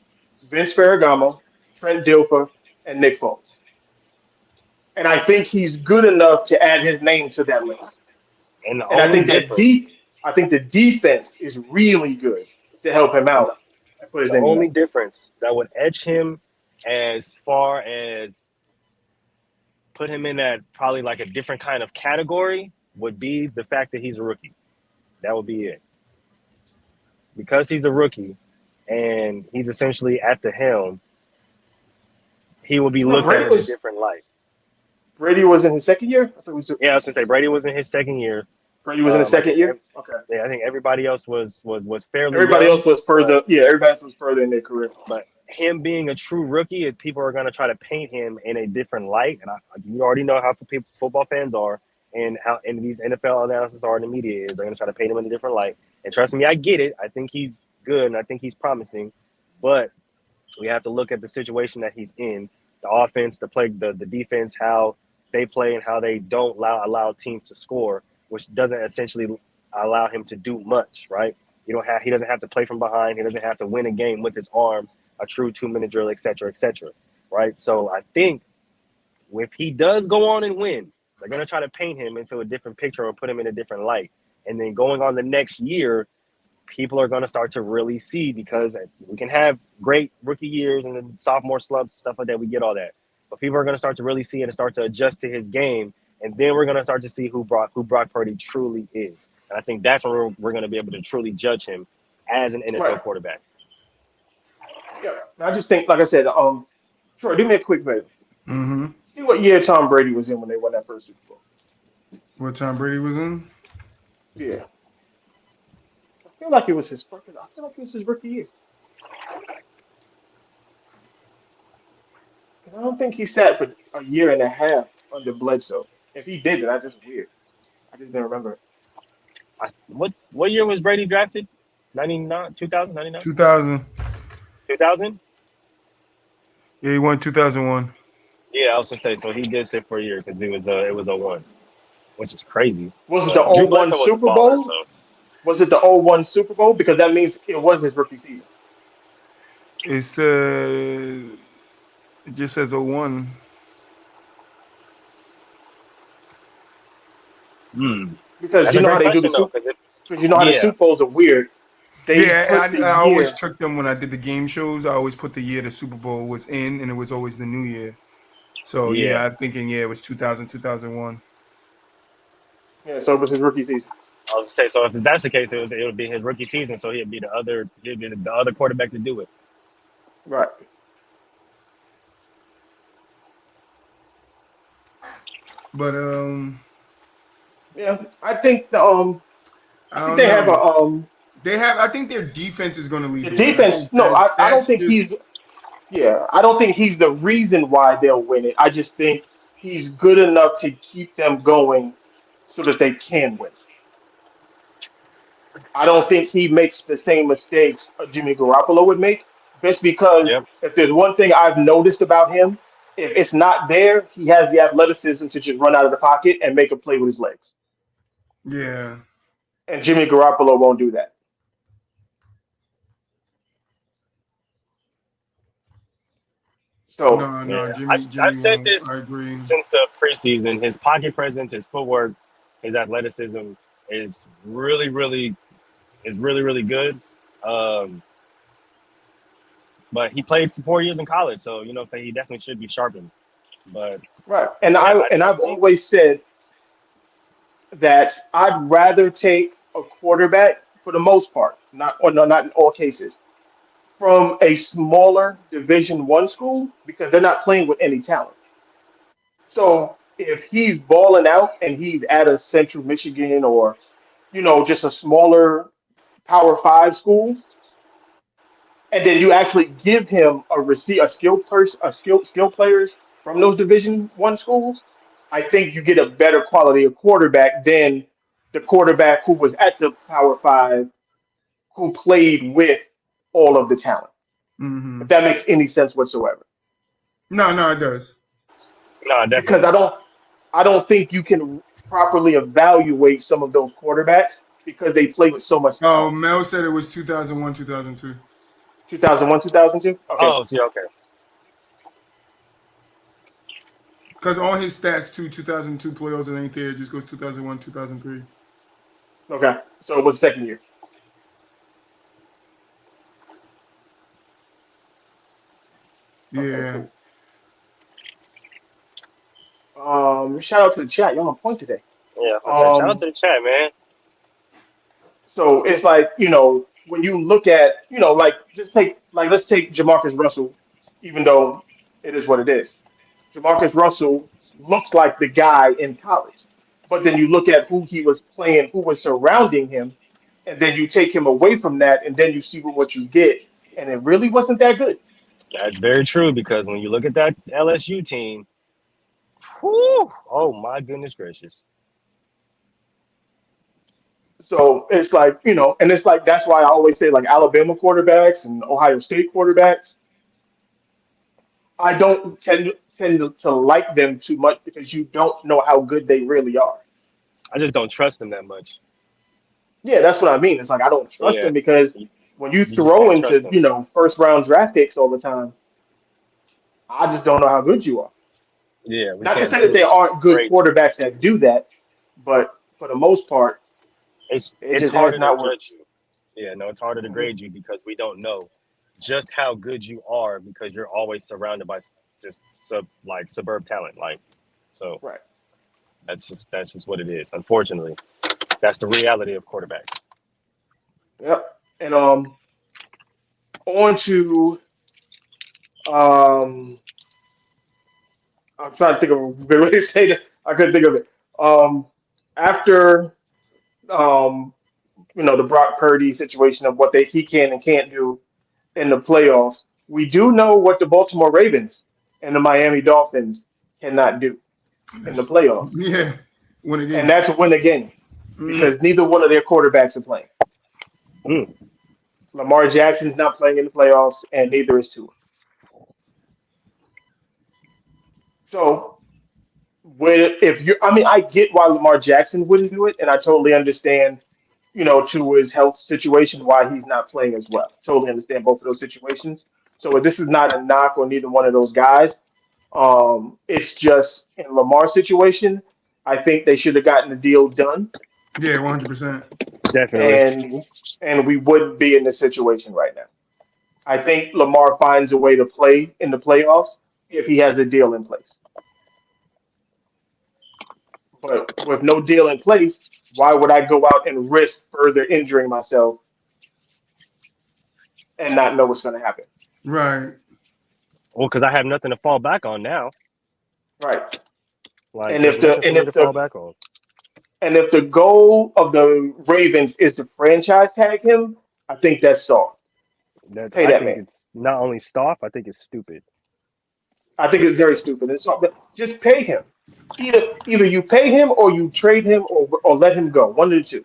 [SPEAKER 2] Vince Ferragamo, Trent Dilfer, and Nick Foles. And I think he's good enough to add his name to that list. And I think the defense is really good to help him out.
[SPEAKER 3] The only difference that would edge him as far as put him in that probably like a different kind of category would be the fact that he's a rookie. That would be it. Because he's a rookie and he's essentially at the helm, he will be looked at in a different light.
[SPEAKER 2] Brady was in his second year?
[SPEAKER 3] I was going to say Brady was in his second year.
[SPEAKER 2] Brady was in his second year? Okay.
[SPEAKER 3] Yeah, I think everybody else was fairly
[SPEAKER 2] Everybody else was further. Yeah, everybody else was further in their career.
[SPEAKER 3] But him being a true rookie, people are going to try to paint him in a different light. And you already know how football fans are and how these NFL analysts are in the media is. They're going to try to paint him in a different light. And trust me, I get it. I think he's good and I think he's promising. But we have to look at the situation that he's in, the offense, the defense, how they play and how they don't allow teams to score, which doesn't essentially allow him to do much, right? He doesn't have to play from behind. He doesn't have to win a game with his arm, a true 2-minute drill, et cetera, right? So I think if he does go on and win, they're going to try to paint him into a different picture or put him in a different light. And then going on the next year, people are going to start to really see, because we can have great rookie years and then sophomore slumps, stuff like that. We get all that. But people are going to start to really see it and start to adjust to his game. And then we're going to start to see who Brock Purdy truly is. And I think that's when we're going to be able to truly judge him as an NFL quarterback.
[SPEAKER 2] Yeah, I just think, like I said, Troy, do me a quick favor.
[SPEAKER 1] Mm-hmm.
[SPEAKER 2] See what year Tom Brady was in when they won that first Super Bowl.
[SPEAKER 1] What Tom Brady was in?
[SPEAKER 2] Yeah. I feel like it was his rookie year. I don't think he sat for a year and a half under Bledsoe. If he did, that's just weird. I just didn't remember.
[SPEAKER 3] What year was Brady drafted? 99, 2000, 99?
[SPEAKER 1] 2000.
[SPEAKER 3] 2000?
[SPEAKER 1] Yeah, he won 2001.
[SPEAKER 3] Yeah, I was going to say, so he did sit for a year because it was 01, which is crazy.
[SPEAKER 2] Was it the 01 Super Bowl? Was it the 01 Super Bowl? Because that means it was his rookie season.
[SPEAKER 1] It just says 01.
[SPEAKER 2] Because you know how they do the Super Bowls. Because you know how the Super Bowls are weird. they
[SPEAKER 1] Yeah,
[SPEAKER 2] put the
[SPEAKER 1] I always
[SPEAKER 2] year.
[SPEAKER 1] took them when I did the game shows. I always put the year the Super Bowl was in, and it was always the new year. So
[SPEAKER 3] Yeah.
[SPEAKER 1] yeah, I'm thinking it was 2000, 2001.
[SPEAKER 2] Yeah, so it was his rookie season.
[SPEAKER 3] I was say so. If that's the case, it would be his rookie season. So he'd be the other quarterback to do it.
[SPEAKER 2] Right.
[SPEAKER 1] But
[SPEAKER 2] Yeah, I
[SPEAKER 1] I
[SPEAKER 2] think
[SPEAKER 1] don't
[SPEAKER 2] they have
[SPEAKER 1] know.
[SPEAKER 2] a
[SPEAKER 1] They have. I think their defense is going to lead
[SPEAKER 2] the
[SPEAKER 1] the way. I
[SPEAKER 2] defense.
[SPEAKER 1] think
[SPEAKER 2] No, I don't
[SPEAKER 1] that's
[SPEAKER 2] think he's.
[SPEAKER 1] just
[SPEAKER 2] Yeah, I don't think he's the reason why they'll win it. I just think he's good enough to keep them going so that they can win. I don't think he makes the same mistakes Jimmy Garoppolo would make, just because
[SPEAKER 3] Yep.
[SPEAKER 2] if there's one thing I've noticed about him, if it's not there, he has the athleticism to just run out of the pocket and make a play with his legs.
[SPEAKER 1] yeah.
[SPEAKER 2] And Jimmy Garoppolo won't do that. So,
[SPEAKER 1] No,
[SPEAKER 3] Yeah.
[SPEAKER 1] no,
[SPEAKER 3] I've
[SPEAKER 1] Jimmy
[SPEAKER 3] said
[SPEAKER 1] won't.
[SPEAKER 3] this
[SPEAKER 1] I agree.
[SPEAKER 3] since the preseason. His pocket presence, his footwork, his athleticism is really good. Um, but he played for 4 years in college, so you know what I'm saying, he definitely should be sharpened. But
[SPEAKER 2] right. And
[SPEAKER 3] yeah, I
[SPEAKER 2] I've
[SPEAKER 3] think
[SPEAKER 2] always said that I'd rather take a quarterback for the most part, not or no, not in all cases, from a smaller Division 1 school because they're not playing with any talent. So if he's balling out and he's at a Central Michigan or just a smaller Power 5 school, and then you actually give him a skilled person, skill players from those Division 1 schools, I think you get a better quality of quarterback than the quarterback who was at the Power 5 who played with all of the talent. If
[SPEAKER 1] Hmm.
[SPEAKER 2] that makes any sense whatsoever.
[SPEAKER 1] No, no, it does.
[SPEAKER 3] no,
[SPEAKER 2] Because
[SPEAKER 3] definitely.
[SPEAKER 2] I don't think you can properly evaluate some of those quarterbacks because they play with so much
[SPEAKER 1] Oh,
[SPEAKER 2] talent.
[SPEAKER 1] Mel said it was 2001, 2002.
[SPEAKER 2] 2001, 2002? Okay.
[SPEAKER 3] Oh, see, okay.
[SPEAKER 1] Because on his stats, 2002 playoffs, it ain't there. It just goes 2001, 2003.
[SPEAKER 2] Okay. So it was the second year. Okay,
[SPEAKER 1] Yeah.
[SPEAKER 2] cool. Shout out to the chat. Y'all on point today.
[SPEAKER 3] Yeah, I said shout out
[SPEAKER 2] Um,
[SPEAKER 3] to the chat, man.
[SPEAKER 2] so it's like, when you look at, like let's take Jamarcus Russell, even though it is what it is. Jamarcus Russell looks like the guy in college. But then you look at who he was playing, who was surrounding him, and then you take him away from that, and then you see what you get. And it really wasn't that good.
[SPEAKER 3] That's very true because when you look at that LSU team, whew, oh my goodness gracious.
[SPEAKER 2] So it's like, and it's like that's why I always say like Alabama quarterbacks and Ohio State quarterbacks, I don't tend to like them too much because you don't know how good they really are.
[SPEAKER 3] I just don't trust them that much.
[SPEAKER 2] Yeah, that's what I mean. It's like I don't trust
[SPEAKER 3] Yeah,
[SPEAKER 2] them because
[SPEAKER 3] you,
[SPEAKER 2] when you
[SPEAKER 3] you just
[SPEAKER 2] throw
[SPEAKER 3] can't trust
[SPEAKER 2] into,
[SPEAKER 3] them.
[SPEAKER 2] first round draft picks all the time, I just don't know how good you are.
[SPEAKER 3] Yeah, we
[SPEAKER 2] Not to
[SPEAKER 3] can't
[SPEAKER 2] say that they
[SPEAKER 3] truly
[SPEAKER 2] aren't good
[SPEAKER 3] grade them.
[SPEAKER 2] quarterbacks that do that, but for the most part, it
[SPEAKER 3] It's
[SPEAKER 2] just has
[SPEAKER 3] harder to
[SPEAKER 2] not worked.
[SPEAKER 3] judge you. Yeah, no, it's harder to
[SPEAKER 2] Mhm.
[SPEAKER 3] grade you because we don't know just how good you are because you're always surrounded by just suburb talent. Like, so
[SPEAKER 2] Right.
[SPEAKER 3] that's just what it is. Unfortunately, that's the reality of quarterbacks.
[SPEAKER 2] Yep. And on to um I'm trying to think of a good way to say that. I couldn't think of it. Um After the Brock Purdy situation of what he can and can't do in the playoffs, we do know what the Baltimore Ravens and the Miami Dolphins cannot do in the
[SPEAKER 1] That's
[SPEAKER 2] playoffs.
[SPEAKER 1] yeah. Win a
[SPEAKER 2] And
[SPEAKER 1] game.
[SPEAKER 2] that's win the game
[SPEAKER 1] Mm.
[SPEAKER 2] because neither one of their quarterbacks are playing.
[SPEAKER 3] Mm.
[SPEAKER 2] Lamar Jackson's not playing in the playoffs, and neither is Tua. So, if you, I mean, I get why Lamar Jackson wouldn't do it, and I totally understand, Tua's health situation, why he's not playing as well. Totally understand both of those situations. So, this is not a knock on neither one of those guys. It's just in Lamar's situation, I think they should have gotten the deal done.
[SPEAKER 1] Yeah, 100%.
[SPEAKER 3] Definitely.
[SPEAKER 2] and we wouldn't be in this situation right now. I think Lamar finds a way to play in the playoffs if he has a deal in place. But with no deal in place, why would I go out and risk further injuring myself and not know what's going to happen?
[SPEAKER 1] Right.
[SPEAKER 3] Well, because I have nothing to fall back on now.
[SPEAKER 2] Right.
[SPEAKER 3] Like,
[SPEAKER 2] And
[SPEAKER 3] there's
[SPEAKER 2] if the
[SPEAKER 3] nothing for
[SPEAKER 2] and
[SPEAKER 3] me
[SPEAKER 2] if
[SPEAKER 3] to fall
[SPEAKER 2] the
[SPEAKER 3] back on.
[SPEAKER 2] and if the goal of the Ravens is to franchise tag him, I think that's soft. Pay
[SPEAKER 3] I
[SPEAKER 2] that
[SPEAKER 3] think
[SPEAKER 2] man.
[SPEAKER 3] it's not only soft, I think it's stupid.
[SPEAKER 2] I think it's very stupid. It's soft. But just pay him. Either you pay him or you trade him or let him go. One of the two.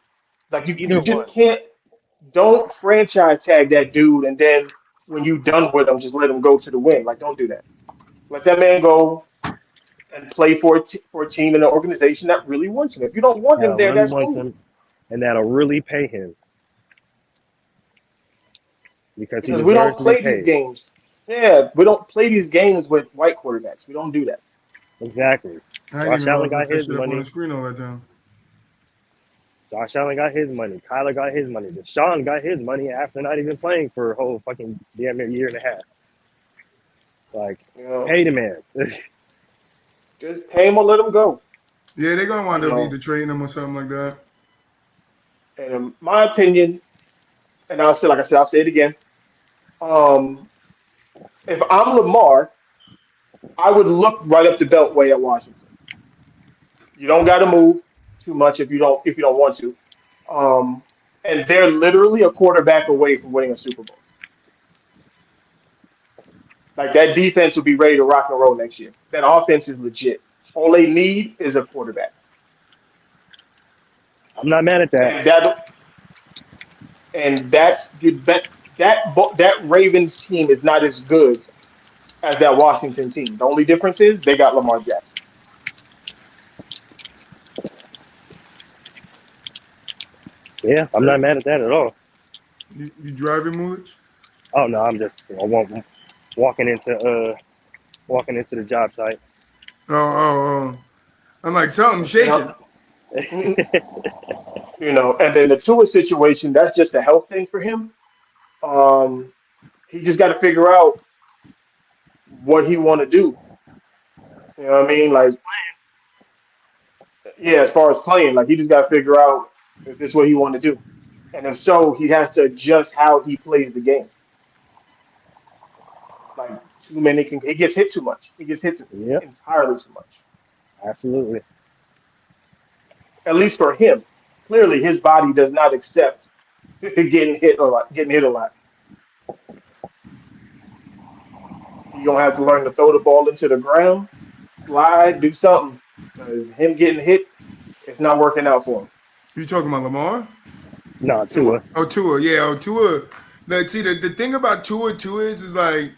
[SPEAKER 2] Like you
[SPEAKER 3] Either
[SPEAKER 2] just
[SPEAKER 3] one.
[SPEAKER 2] can't. Don't franchise tag that dude, and then when you done with him, just let him go to the wind. Like, don't do that. Let that man go and play for a team and an organization that really wants him. If you don't want him
[SPEAKER 3] That
[SPEAKER 2] there,
[SPEAKER 3] really
[SPEAKER 2] that's
[SPEAKER 3] wants
[SPEAKER 2] cool.
[SPEAKER 3] him, and that'll really pay him because he
[SPEAKER 2] Because we
[SPEAKER 3] deserves
[SPEAKER 2] don't
[SPEAKER 3] to be
[SPEAKER 2] play these
[SPEAKER 3] paid.
[SPEAKER 2] games. Yeah, we don't play these games with white quarterbacks. We don't do that.
[SPEAKER 3] Exactly.
[SPEAKER 1] I didn't
[SPEAKER 3] Josh
[SPEAKER 1] even know I
[SPEAKER 3] Allen
[SPEAKER 1] could put
[SPEAKER 3] got
[SPEAKER 1] that
[SPEAKER 3] his
[SPEAKER 1] shit up on the
[SPEAKER 3] money.
[SPEAKER 1] screen all that time.
[SPEAKER 3] Josh Allen got his money. Kyler got his money. Deshaun got his money after not even playing for a whole fucking damn near year and a half. Like,
[SPEAKER 2] You know,
[SPEAKER 3] pay the man.
[SPEAKER 2] just pay him or let him go.
[SPEAKER 1] Yeah, they're gonna
[SPEAKER 2] You
[SPEAKER 1] wind up
[SPEAKER 2] know,
[SPEAKER 1] either trading him or something like that.
[SPEAKER 2] and in my opinion, and I'll say, like I said, I'll say it again. Um, if I'm Lamar, I would look right up the beltway at Washington. You don't got to move too much if you don't want to. Um, and they're literally a quarterback away from winning a Super Bowl. Like that defense will be ready to rock and roll next year. That offense is legit. All they need is a quarterback,
[SPEAKER 3] I'm not mad at that.
[SPEAKER 2] and that's that Ravens team is not as good as that Washington team. The only difference is they got Lamar Jackson.
[SPEAKER 3] Yeah, I'm
[SPEAKER 1] Yeah.
[SPEAKER 3] not mad at that at all.
[SPEAKER 1] You driving, Mulich?
[SPEAKER 3] Oh no, I'm just walking into the job site.
[SPEAKER 1] Oh. I'm like something
[SPEAKER 2] And
[SPEAKER 1] shaking.
[SPEAKER 2] and then the Tua situation, that's just a health thing for him. Um, he just got to figure out what he want to do. You know what I mean? Like, yeah, as far as playing, like he just got to figure out if this is what he want to do, and if so, he has to adjust how he plays the game. Like he gets hit too much. He gets hit
[SPEAKER 3] Yep,
[SPEAKER 2] entirely too much.
[SPEAKER 3] absolutely.
[SPEAKER 2] At least for him, clearly his body does not accept getting hit a lot. Getting hit a lot. He gonna have to learn to throw the ball into the ground, slide, do something, because him getting hit, it's not working out for him.
[SPEAKER 1] You talking about Lamar?
[SPEAKER 3] No,
[SPEAKER 2] Tua.
[SPEAKER 3] Tua.
[SPEAKER 1] Oh, Tua. Yeah, Tua. Like, see, the thing about Tua is like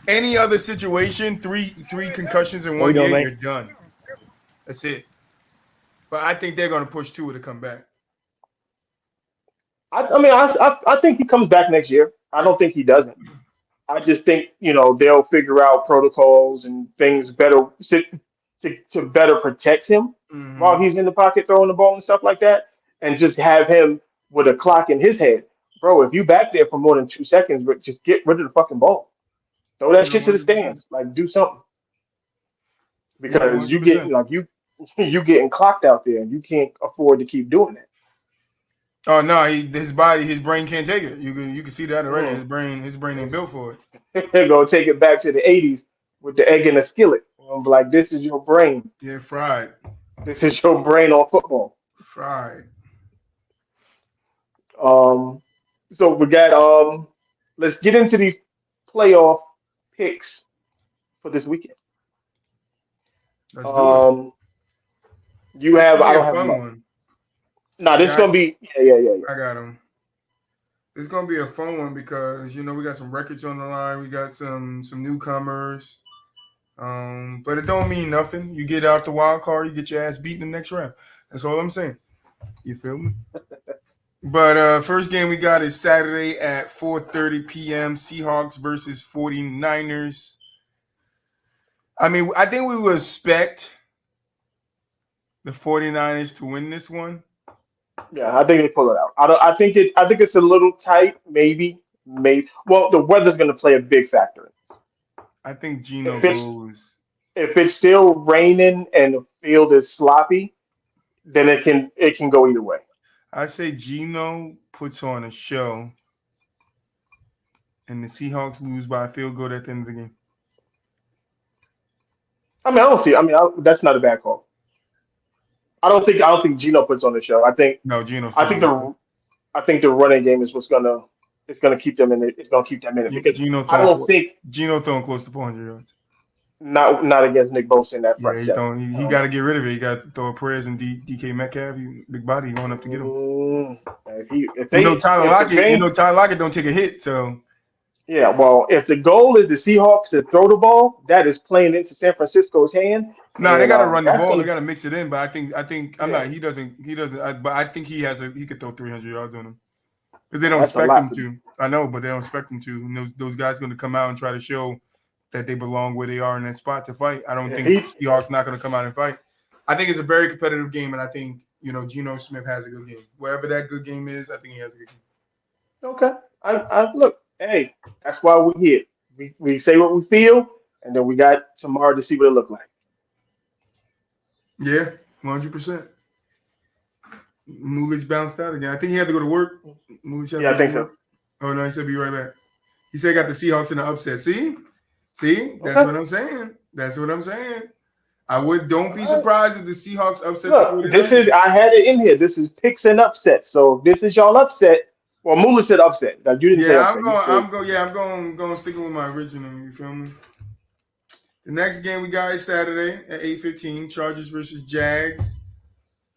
[SPEAKER 1] any other situation, three concussions in
[SPEAKER 3] What we
[SPEAKER 1] one year,
[SPEAKER 3] doing, man?
[SPEAKER 1] you're done. That's it. But I think they're gonna push Tua to come back.
[SPEAKER 2] I think he comes back next year. I don't think he doesn't. I just think they'll figure out protocols and things better to better protect him while
[SPEAKER 1] Mm-hmm.
[SPEAKER 2] he's in the pocket throwing the ball and stuff like that, and just have him with a clock in his head, bro. If you back there for more than 2 seconds, but just get rid of the fucking ball, throw that
[SPEAKER 1] Yeah,
[SPEAKER 2] shit to the
[SPEAKER 1] 100%.
[SPEAKER 2] stands, like do something
[SPEAKER 1] Yeah,
[SPEAKER 2] because you get
[SPEAKER 1] 100%.
[SPEAKER 2] like you getting clocked out there, and you can't afford to keep doing that.
[SPEAKER 1] Oh no, his brain can't take it. You can see that already.
[SPEAKER 2] Mm.
[SPEAKER 1] His brain ain't built for it.
[SPEAKER 2] They're gonna take it back to the '80s with the egg in the skillet. Like this is your brain.
[SPEAKER 1] Yeah, fried,
[SPEAKER 2] This is your brain on football.
[SPEAKER 1] fried.
[SPEAKER 2] Um, so we got let's get into these playoff picks for this weekend.
[SPEAKER 1] Let's do it.
[SPEAKER 2] Um, you
[SPEAKER 1] It's
[SPEAKER 2] have
[SPEAKER 1] gonna
[SPEAKER 2] I
[SPEAKER 1] be a
[SPEAKER 2] don't have
[SPEAKER 1] fun
[SPEAKER 2] much.
[SPEAKER 1] one.
[SPEAKER 2] Nah, this is
[SPEAKER 1] Yeah,
[SPEAKER 2] gonna be yeah.
[SPEAKER 1] I got him. It's gonna be a fun one because we got some records on the line. We got some newcomers. But it don't mean nothing. You get out the wild card, you get your ass beat in the next round. That's all I'm saying. You feel me? But first game we got is Saturday at 4:30 p.m. Seahawks versus 49ers. I mean, I think we would expect the 49ers to win this one.
[SPEAKER 2] Yeah, I think they pull it out. I don't. I think it. I think it's a little tight. Maybe. Well, the weather's going to play a big factor in this.
[SPEAKER 1] I think Gino
[SPEAKER 2] If it's
[SPEAKER 1] goes.
[SPEAKER 2] if it's still raining and the field is sloppy, then it can go either way.
[SPEAKER 1] I say Gino puts on a show, and the Seahawks lose by a field goal at the end of the game.
[SPEAKER 2] I mean, I don't see. That's not a bad call. I don't think Gino puts on the show.
[SPEAKER 1] No, Gino's
[SPEAKER 2] I
[SPEAKER 1] putting
[SPEAKER 2] think
[SPEAKER 1] on a show.
[SPEAKER 2] the running game is what's gonna it's gonna keep them in it. It's gonna keep them in it because
[SPEAKER 1] Gino
[SPEAKER 2] I
[SPEAKER 1] throwing
[SPEAKER 2] don't think
[SPEAKER 1] Gino throwing close to 400 yards.
[SPEAKER 2] not against Nick Bosa in that
[SPEAKER 1] Yeah,
[SPEAKER 2] front seven.
[SPEAKER 1] he got to get rid of it. He got to throw prayers and DK Metcalf, big body going up to get him.
[SPEAKER 2] If the Bengals,
[SPEAKER 1] Tyler Lockett don't take a hit, so
[SPEAKER 2] yeah, well, if the goal is the Seahawks to throw the ball, that is playing into San Francisco's hand.
[SPEAKER 1] no, they
[SPEAKER 2] And,
[SPEAKER 1] got to run the
[SPEAKER 2] that's
[SPEAKER 1] ball. They
[SPEAKER 2] gonna,
[SPEAKER 1] got to mix it in. But I think I'm
[SPEAKER 2] Yeah.
[SPEAKER 1] not. He doesn't. But I think he could throw 300 yards on him because they don't
[SPEAKER 2] That's a
[SPEAKER 1] expect
[SPEAKER 2] lot
[SPEAKER 1] him
[SPEAKER 2] for
[SPEAKER 1] to. I know, but they don't expect him to. And those guys going to come out and try to show that they belong where they are in that spot to fight. I don't
[SPEAKER 2] Yeah,
[SPEAKER 1] think Seahawks not going to come out and fight. I think it's a very competitive game, and I think Geno Smith has a good game. Wherever that good game is, I think he has a good game.
[SPEAKER 2] Okay. I look, hey, that's why we're here. We say what we feel, and then we got tomorrow to see what it look like.
[SPEAKER 1] Yeah, 100%. Mulich bounced out again. I think he had to go to work. Mulich had to
[SPEAKER 2] Yeah,
[SPEAKER 1] go
[SPEAKER 2] I think
[SPEAKER 1] to
[SPEAKER 2] so.
[SPEAKER 1] work. Oh no, he said be right back. He said got the Seahawks in the upset. See, that's
[SPEAKER 2] Okay.
[SPEAKER 1] what I'm saying. That's what I'm saying. Don't be surprised if the Seahawks upset the
[SPEAKER 2] Look,
[SPEAKER 1] 49ers.
[SPEAKER 2] I had it in here. This is picks and upset. So if this is y'all upset. Well, Mula said upset. Now, you didn't say
[SPEAKER 1] Yeah,
[SPEAKER 2] upset.
[SPEAKER 1] I'm going sticking with my original. You feel me? The next game we got is Saturday at 8:15. Chargers versus Jags.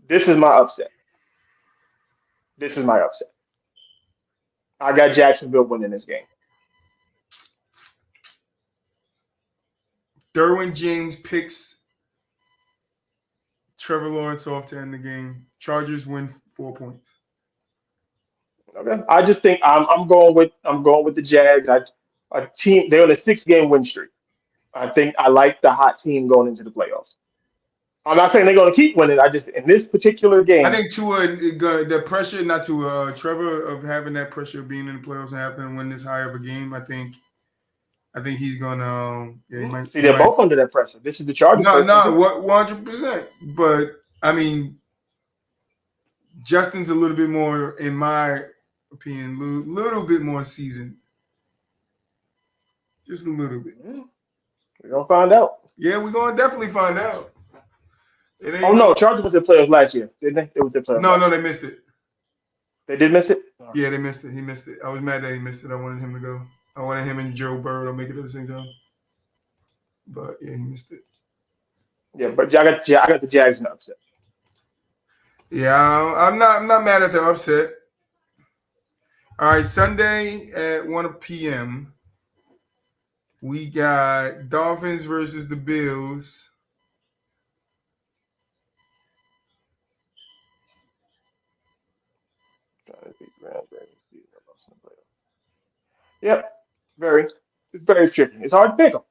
[SPEAKER 2] This is my upset. This is my upset. I got Jacksonville winning this game.
[SPEAKER 1] Derwin James picks Trevor Lawrence off to end the game. Chargers win 4 points.
[SPEAKER 2] Okay. I just think I'm going with the Jags. A team they're on a 6-game win streak. I think I like the hot team going into the playoffs. I'm not saying they're going to keep winning. I just in this particular game.
[SPEAKER 1] I think the pressure, not to Trevor, of having that pressure of being in the playoffs and having to win this high of a game. I think he's gonna. He might.
[SPEAKER 2] See, they're both under that pressure. This is the Chargers.
[SPEAKER 1] No, 100%. But I mean, Justin's a little bit more, in my opinion, little bit more seasoned. Just a little bit.
[SPEAKER 2] We're gonna find out.
[SPEAKER 1] Yeah, we're gonna definitely find out.
[SPEAKER 2] Oh no, Chargers was in playoffs last year, didn't they? It was in playoffs.
[SPEAKER 1] No, they missed it.
[SPEAKER 2] They did miss it.
[SPEAKER 1] Yeah, they missed it. He missed it. I was mad that he missed it. I wanted him to go. I wanted him and Joe Burrow to make it at the same time. But yeah, he missed it.
[SPEAKER 2] Yeah, but I got the Jags in the upset.
[SPEAKER 1] Yeah, I'm not mad at the upset. All right, Sunday at 1 p.m. we got Dolphins versus the Bills.
[SPEAKER 2] Yep, it's very tricky. It's hard to pick them.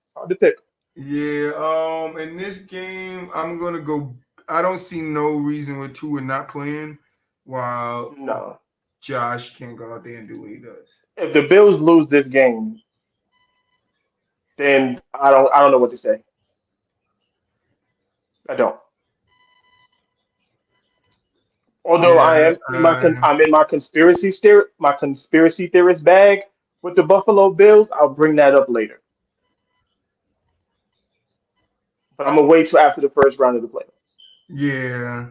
[SPEAKER 1] Yeah, in this game, I'm gonna go. I don't see no reason with Tua not playing, while
[SPEAKER 2] No.
[SPEAKER 1] Josh can't go out there and do what he does.
[SPEAKER 2] If the Bills lose this game, then I don't know what to say. I don't. Although
[SPEAKER 1] Yeah,
[SPEAKER 2] I'm in my conspiracy theorist bag with the Buffalo Bills. I'll bring that up later. But I'm gonna wait till after the first round of the playoffs.
[SPEAKER 1] Yeah.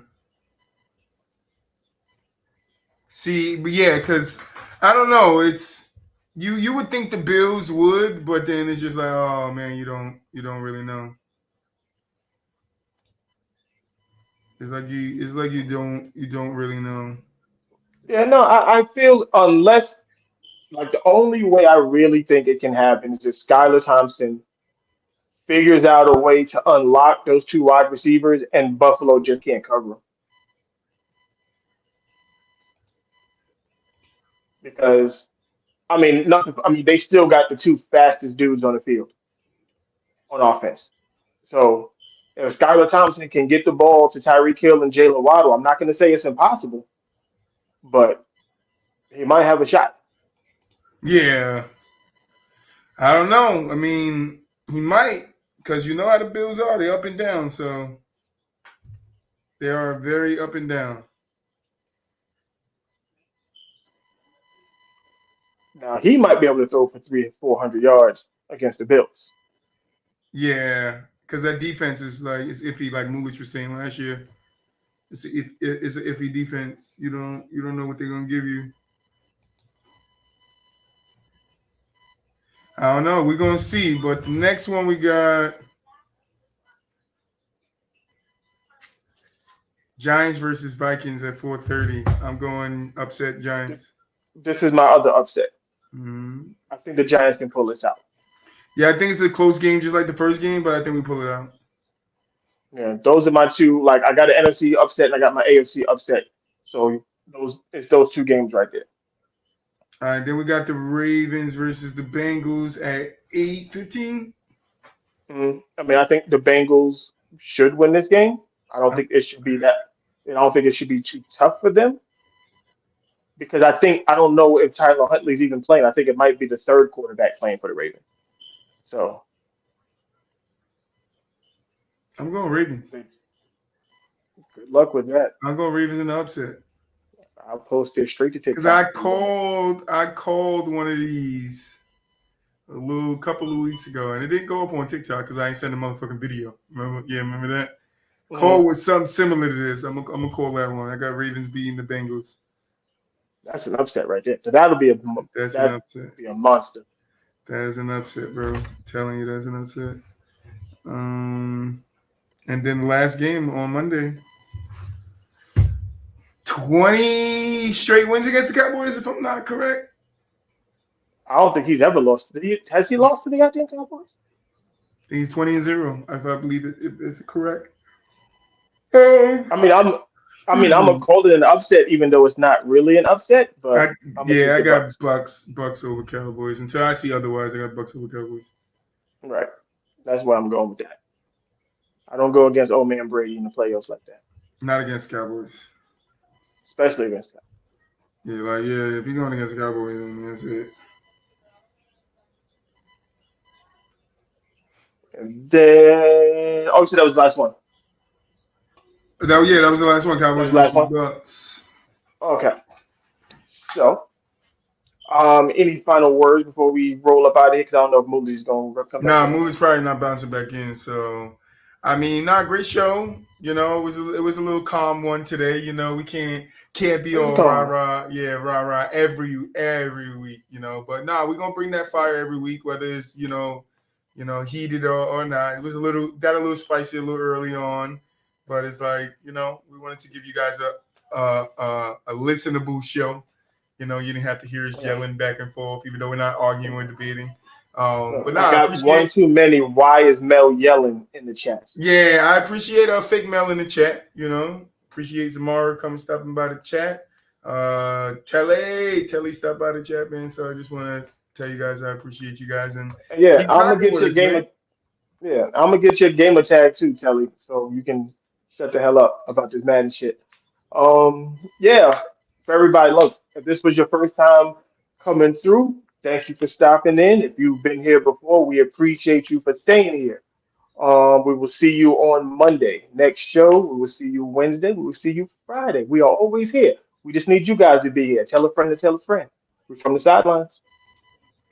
[SPEAKER 1] See, but yeah, because I don't know. It's you would think the Bills would, but then it's just like, oh man, you don't really know. It's like you don't really know.
[SPEAKER 2] Yeah, no, I feel unless like the only way I really think it can happen is just Skylar Thompson figures out a way to unlock those two wide receivers, and Buffalo just can't cover them. Because nothing. They still got the two fastest dudes on the field on offense. So if Skylar Thompson can get the ball to Tyreek Hill and Jalen Waddle, I'm not going to say it's impossible, but he might have a shot.
[SPEAKER 1] Yeah. I don't know. I mean, he might, because you know how the Bills are. They're up and down, so they are very up and down.
[SPEAKER 2] Now he might be able to throw for 300 or 400 yards against the Bills.
[SPEAKER 1] Yeah, because that defense is like it's iffy, like Mulich was saying last year. It's an iffy defense. You don't know what they're gonna give you. I don't know. We're gonna see. But the next one we got Giants versus Vikings at 4:30. I'm going upset Giants.
[SPEAKER 2] This is my other upset.
[SPEAKER 1] Mhm.
[SPEAKER 2] I think the Giants can pull this out.
[SPEAKER 1] Yeah, I think it's a close game, just like the first game, but I think we pull it out.
[SPEAKER 2] Yeah, those are my two. Like I got an NFC upset and I got my AFC upset. So those two games right there.
[SPEAKER 1] All right, then we got the Ravens versus the Bengals at 8:15.
[SPEAKER 2] I mean, I think the Bengals should win this game. I don't think it should be that. I don't think it should be too tough for them because I don't know if Tyler Huntley's even playing. I think it might be the third quarterback playing for the Ravens. So
[SPEAKER 1] I'm going Ravens.
[SPEAKER 2] good luck with that.
[SPEAKER 1] I'm going Ravens in the upset.
[SPEAKER 2] I'll post it straight to
[SPEAKER 1] Because
[SPEAKER 2] TikTok.
[SPEAKER 1] I called one of these a little couple of weeks ago, and it didn't go up on TikTok because I ain't sent a motherfucking video. Remember that? Call was something similar to this. I'm gonna call that one. I got Ravens beating the Bengals.
[SPEAKER 2] That's an upset right there. So that'll be
[SPEAKER 1] That's an upset.
[SPEAKER 2] be a monster.
[SPEAKER 1] That is an upset, bro. I'm telling you, that's an upset. And then the last game on Monday. 20 straight wins against the Cowboys, if I'm not correct.
[SPEAKER 2] I don't think he's ever lost. Has he lost to the goddamn Cowboys?
[SPEAKER 1] He's 20-0, if I believe it if it's correct.
[SPEAKER 2] I'm gonna call it an upset, even though it's not really an upset. But
[SPEAKER 1] I got Bucks over Cowboys. Until I see otherwise, I got Bucks over Cowboys.
[SPEAKER 2] Right, that's why I'm going with that. I don't go against old man Brady in the playoffs like that,
[SPEAKER 1] Not against Cowboys.
[SPEAKER 2] especially against that.
[SPEAKER 1] Yeah, if you're going against the Cowboys, then that's it.
[SPEAKER 2] And then, so that was the last one.
[SPEAKER 1] That was the last one. Cowboys
[SPEAKER 2] Last
[SPEAKER 1] versus
[SPEAKER 2] one?
[SPEAKER 1] Bucks.
[SPEAKER 2] Okay. So, any final words before we roll up out of here? Because I don't know if Mooley's going to come back.
[SPEAKER 1] Nah, Movie's probably not bouncing back in. So, I mean, great show. It was a little calm one today. We can't be all rah rah every week. But we're gonna bring that fire every week, whether it's heated or not. It was a little spicy a little early on, but it's like we wanted to give you guys a listenable show. You didn't have to hear us yelling back and forth, even though we're not arguing or debating. But
[SPEAKER 2] I got one too many. Why is Mel yelling in the chat?
[SPEAKER 1] Yeah, I appreciate fake Mel in the chat. Appreciate Zamara coming stopping by the chat. Telly stopped by the chat, man. So I just want to tell you guys I appreciate you guys and
[SPEAKER 2] I'm gonna get you a game. I'm gonna get you a gamer tag too, Telly, so you can shut the hell up about this Madden shit. For everybody, look, if this was your first time coming through, thank you for stopping in. If you've been here before, we appreciate you for staying here. We will see you on Monday. Next show, we will see you Wednesday. We will see you Friday. We are always here. We just need you guys to be here. Tell a friend to tell a friend. We're from the sidelines.